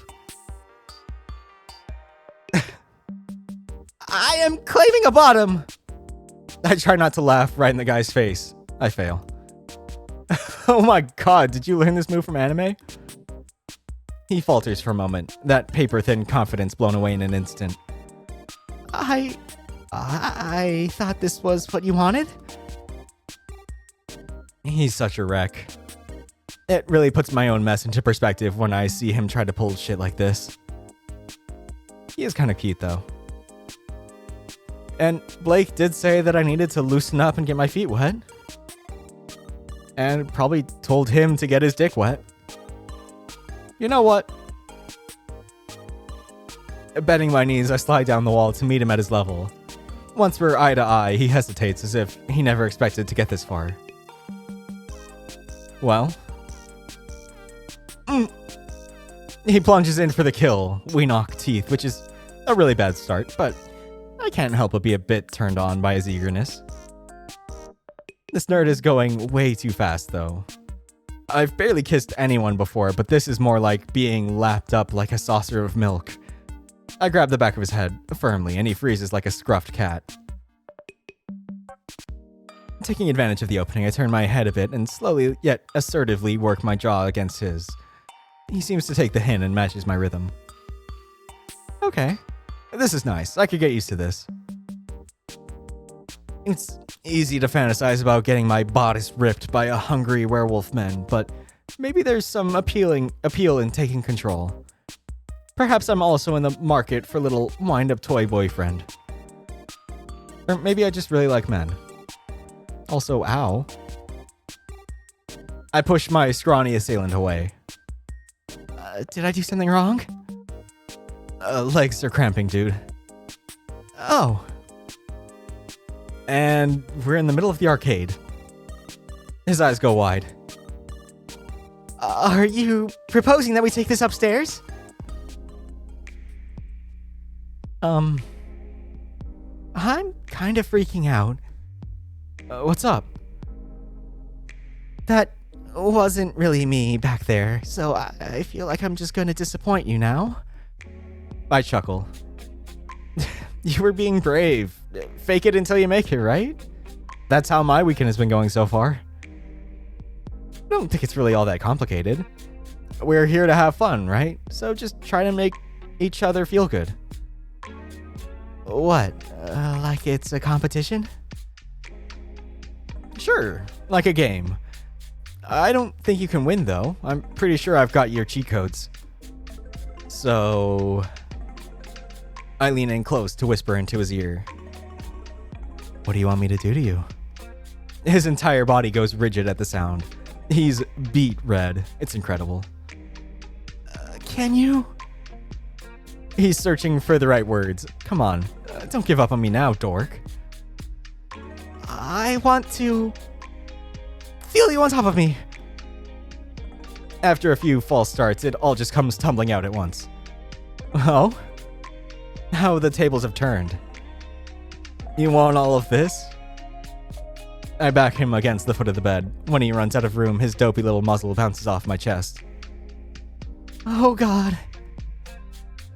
I am claiming a bottom! I try not to laugh right in the guy's face. I fail. Oh my god, did you learn this move from anime? He falters for a moment, that paper-thin confidence blown away in an instant. I thought this was what you wanted? He's such a wreck. It really puts my own mess into perspective when I see him try to pull shit like this. He is kind of cute, though. And Blake did say that I needed to loosen up and get my feet wet. And probably told him to get his dick wet. You know what? Bending my knees, I slide down the wall to meet him at his level. Once we're eye to eye, he hesitates as if he never expected to get this far. Well? He plunges in for the kill. We knock teeth, which is a really bad start, but I can't help but be a bit turned on by his eagerness. This nerd is going way too fast, though. I've barely kissed anyone before, but this is more like being lapped up like a saucer of milk. I grab the back of his head firmly, and he freezes like a scruffed cat. Taking advantage of the opening, I turn my head a bit and slowly yet assertively work my jaw against his. He seems to take the hint and matches my rhythm. Okay. This is nice. I could get used to this. It's easy to fantasize about getting my bodice ripped by a hungry werewolf man, but maybe there's some appeal in taking control. Perhaps I'm also in the market for a little wind-up toy boyfriend. Or maybe I just really like men. Also, ow. I push my scrawny assailant away. Did I do something wrong? Legs are cramping, dude. Oh. And we're in the middle of the arcade. His eyes go wide. Are you proposing that we take this upstairs? I'm kind of freaking out. What's up? That wasn't really me back there, so I feel like I'm just gonna disappoint you now. I chuckle. You were being brave. Fake it until you make it, right? That's how my weekend has been going so far. I don't think it's really all that complicated. We're here to have fun, right? So just try to make each other feel good. What? Like it's a competition? Sure, like a game. I don't think you can win, though. I'm pretty sure I've got your cheat codes. So... I lean in close to whisper into his ear. What do you want me to do to you? His entire body goes rigid at the sound. He's beet red. It's incredible. Can you? He's searching for the right words. Come on, don't give up on me now, dork. I want to feel you on top of me. After a few false starts, it all just comes tumbling out at once. Oh? How the tables have turned. You want all of this? I back him against the foot of the bed. When he runs out of room, his dopey little muzzle bounces off my chest. Oh god.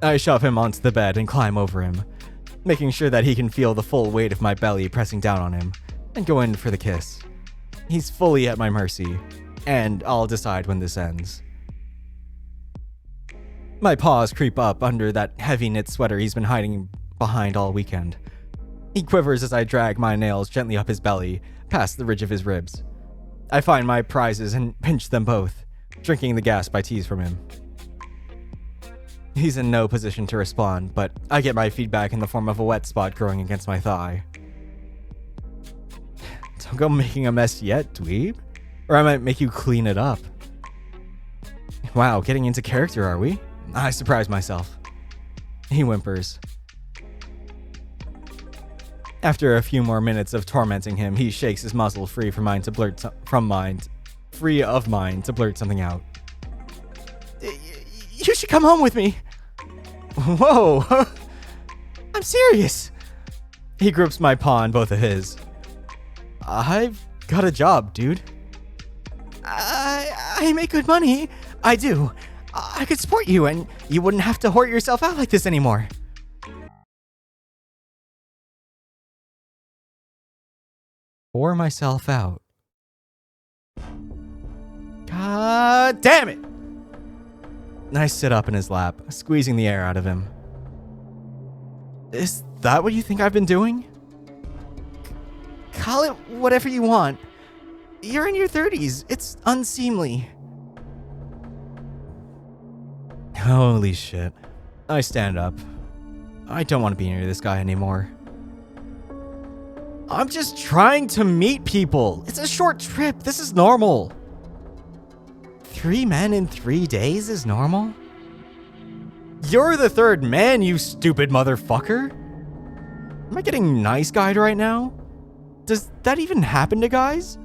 I shove him onto the bed and climb over him, making sure that he can feel the full weight of my belly pressing down on him, and go in for the kiss. He's fully at my mercy, and I'll decide when this ends. My paws creep up under that heavy knit sweater he's been hiding behind all weekend. He quivers as I drag my nails gently up his belly, past the ridge of his ribs. I find my prizes and pinch them both, drinking the gasp I tease from him. He's in no position to respond, but I get my feedback in the form of a wet spot growing against my thigh. Don't go making a mess yet, dweeb, or I might make you clean it up. Wow, getting into character, are we? I surprise myself. He whimpers. After a few more minutes of tormenting him, he shakes his muzzle free of mine to blurt something out. You should come home with me. Whoa, I'm serious. He grips my paw in both of his. I've got a job, dude. I make good money. I do. I could support you and you wouldn't have to hoard yourself out like this anymore. Pour myself out. God damn it! I sit up in his lap, squeezing the air out of him. Is that what you think I've been doing? Call it whatever you want. You're in your 30s. It's unseemly. Holy shit. I stand up. I don't want to be near this guy anymore. I'm just trying to meet people. It's a short trip. This is normal. 3 men in 3 days is normal? You're the third man, you stupid motherfucker. Am I getting nice guyed right now? Does that even happen to guys?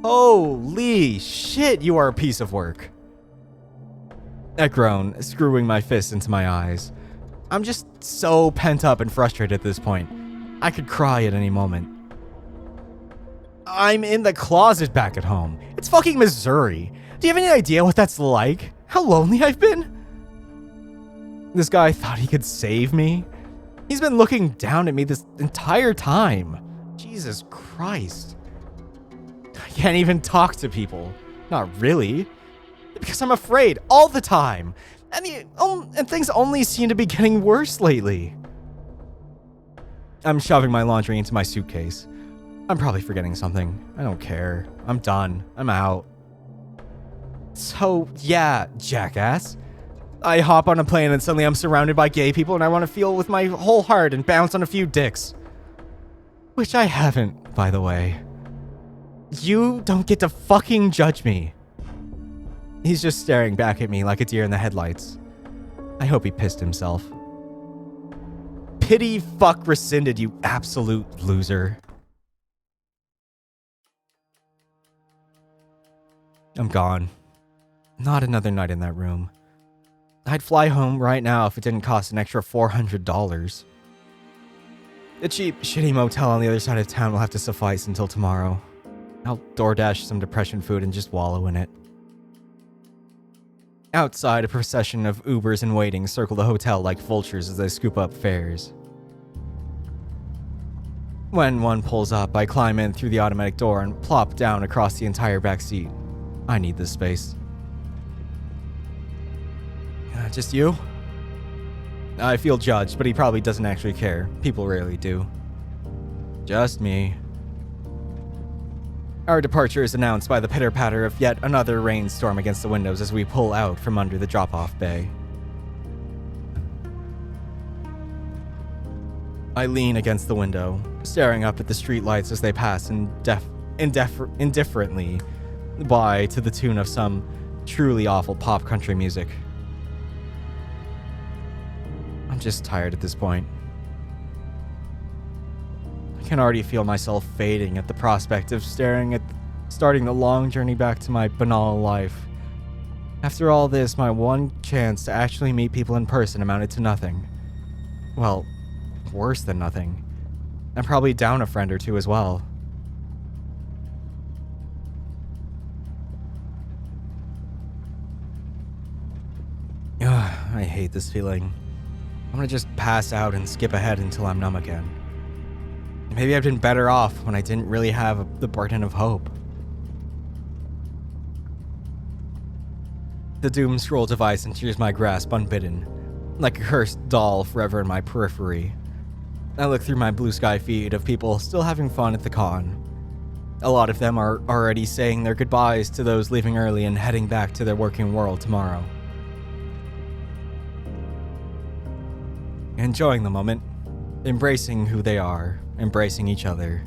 Holy shit, you are a piece of work. I groan, screwing my fists into my eyes. I'm just so pent up and frustrated at this point. I could cry at any moment. I'm in the closet back at home. It's fucking Missouri. Do you have any idea what that's like? How lonely I've been? This guy thought he could save me. He's been looking down at me this entire time. Jesus Christ. I can't even talk to people. Not really. Because I'm afraid all the time. And things only seem to be getting worse lately. I'm shoving my laundry into my suitcase. I'm probably forgetting something. I don't care. I'm done. I'm out. So, yeah, jackass. I hop on a plane and suddenly I'm surrounded by gay people and I want to feel with my whole heart and bounce on a few dicks. Which I haven't, by the way. You don't get to fucking judge me. He's just staring back at me like a deer in the headlights. I hope he pissed himself. Pity fuck rescinded, you absolute loser. I'm gone. Not another night in that room. I'd fly home right now if it didn't cost an extra $400. The cheap, shitty motel on the other side of town will have to suffice until tomorrow. I'll DoorDash some depression food and just wallow in it. Outside, a procession of Ubers in waiting circle the hotel like vultures as they scoop up fares. When one pulls up, I climb in through the automatic door and plop down across the entire back seat. I need this space. Just you? I feel judged, but he probably doesn't actually care. People rarely do. Just me. Our departure is announced by the pitter-patter of yet another rainstorm against the windows as we pull out from under the drop-off bay. I lean against the window, staring up at the streetlights as they pass indifferently by to the tune of some truly awful pop country music. I'm just tired at this point. I can already feel myself fading at the prospect of starting the long journey back to my banal life. After all this, my one chance to actually meet people in person amounted to nothing. Well, worse than nothing. I'm probably down a friend or two as well. Ugh, I hate this feeling. I'm gonna just pass out and skip ahead until I'm numb again. Maybe I've been better off when I didn't really have the burden of hope. The doom scroll device enters my grasp unbidden, like a cursed doll forever in my periphery. I look through my blue sky feed of people still having fun at the con. A lot of them are already saying their goodbyes to those leaving early and heading back to their working world tomorrow. Enjoying the moment, embracing who they are, embracing each other.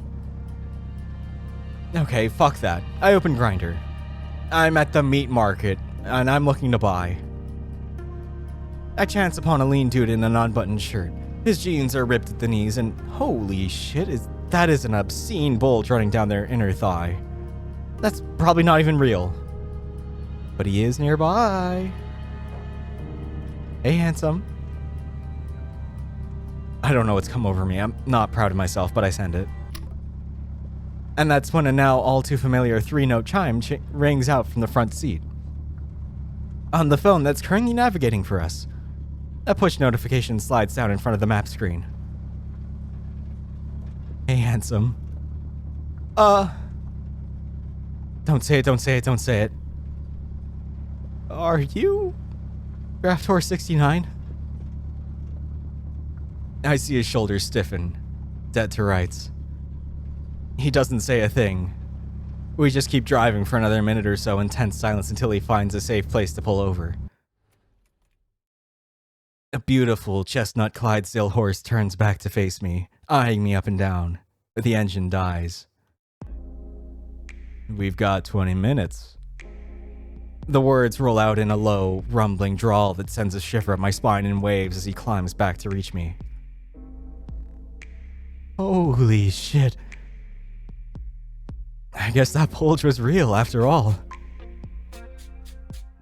Okay, fuck that. I open Grindr. I'm at the meat market, and I'm looking to buy. I chance upon a lean dude in an unbuttoned shirt. His jeans are ripped at the knees, and holy shit, that is an obscene bulge running down their inner thigh. That's probably not even real. But he is nearby. Hey, handsome. I don't know what's come over me. I'm not proud of myself, but I send it. And that's when a now all too familiar 3-note chime rings out from the front seat. On the phone that's currently navigating for us. A push notification slides down in front of the map screen. Hey, handsome. Don't say it, don't say it, don't say it. Are you Draft Horse 69? I see his shoulders stiffen, dead to rights. He doesn't say a thing. We just keep driving for another minute or so in tense silence until he finds a safe place to pull over. A beautiful chestnut Clydesdale horse turns back to face me, eyeing me up and down. The engine dies. We've got 20 minutes. The words roll out in a low, rumbling drawl that sends a shiver up my spine in waves as he climbs back to reach me. Holy shit. I guess that bulge was real after all.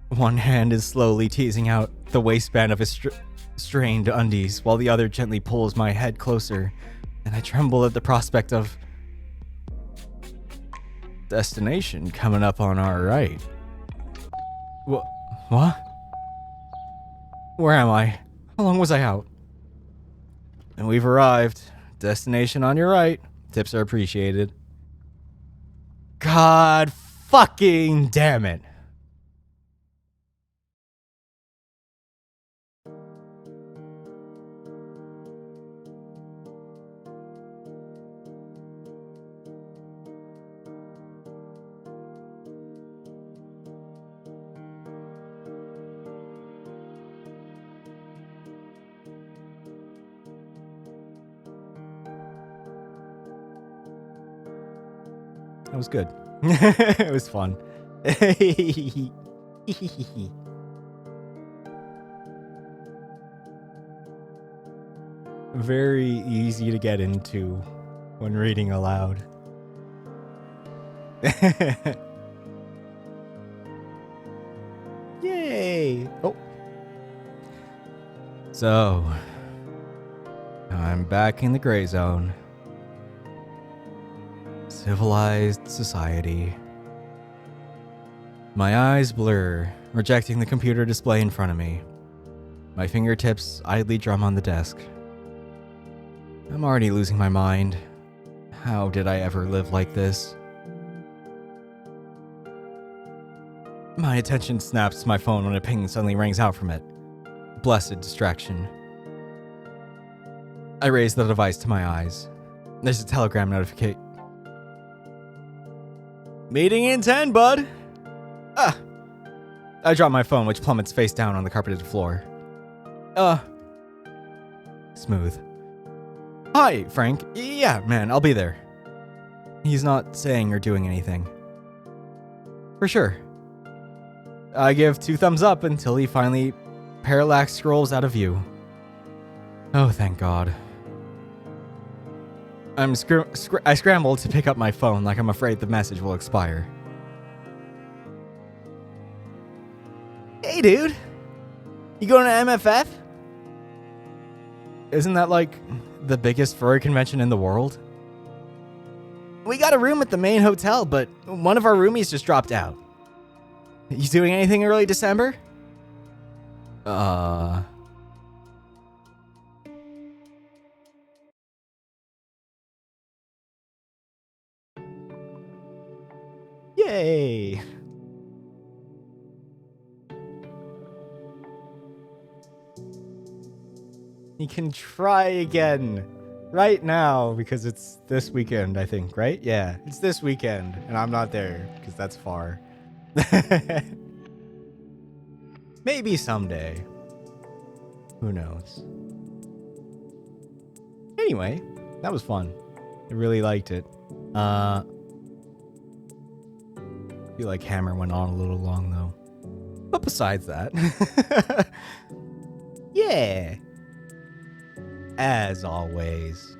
One hand is slowly teasing out the waistband of his strained undies, while the other gently pulls my head closer, and I tremble at the prospect of destination coming up on our right. What? Where am I? How long was I out? And we've arrived. Destination on your right. Tips are appreciated. God fucking damn it. It was good. It was fun. very easy to get into when reading aloud. Yay! Oh. So, I'm back in the gray zone. Civilized society. My eyes blur, rejecting the computer display in front of me. My fingertips idly drum on the desk. I'm already losing my mind. How did I ever live like this? My attention snaps to my phone when a ping suddenly rings out from it. Blessed distraction. I raise the device to my eyes. There's a telegram notification. Meeting in 10, bud. Ah. I drop my phone, which plummets face down on the carpeted floor. Smooth. Hi, Frank. Yeah, man, I'll be there. He's not saying or doing anything. For sure. I give 2 thumbs up until he finally parallax scrolls out of view. Oh, thank God. I scramble to pick up my phone like I'm afraid the message will expire. Hey, dude. You going to MFF? Isn't that like the biggest furry convention in the world? We got a room at the main hotel, but one of our roomies just dropped out. You doing anything early December? Yay! You can try again right now because it's this weekend, I think, right? Yeah, it's this weekend, and I'm not there because that's far. Maybe someday. Who knows? Anyway, that was fun. I really liked it. I feel like Hammer went on a little long though. But besides that, yeah. As always,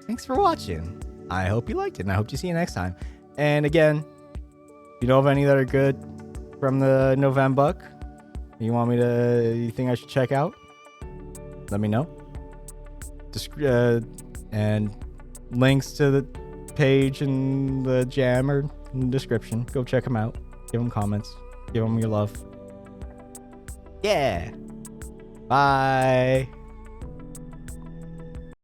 thanks for watching. I hope you liked it, and I hope to see you next time. And again, if you know of any that are good from the November, you think I should check out? Let me know. And links to the page and the jam are in the description. Go check them out. Give them comments. Give them your love. Yeah. Bye.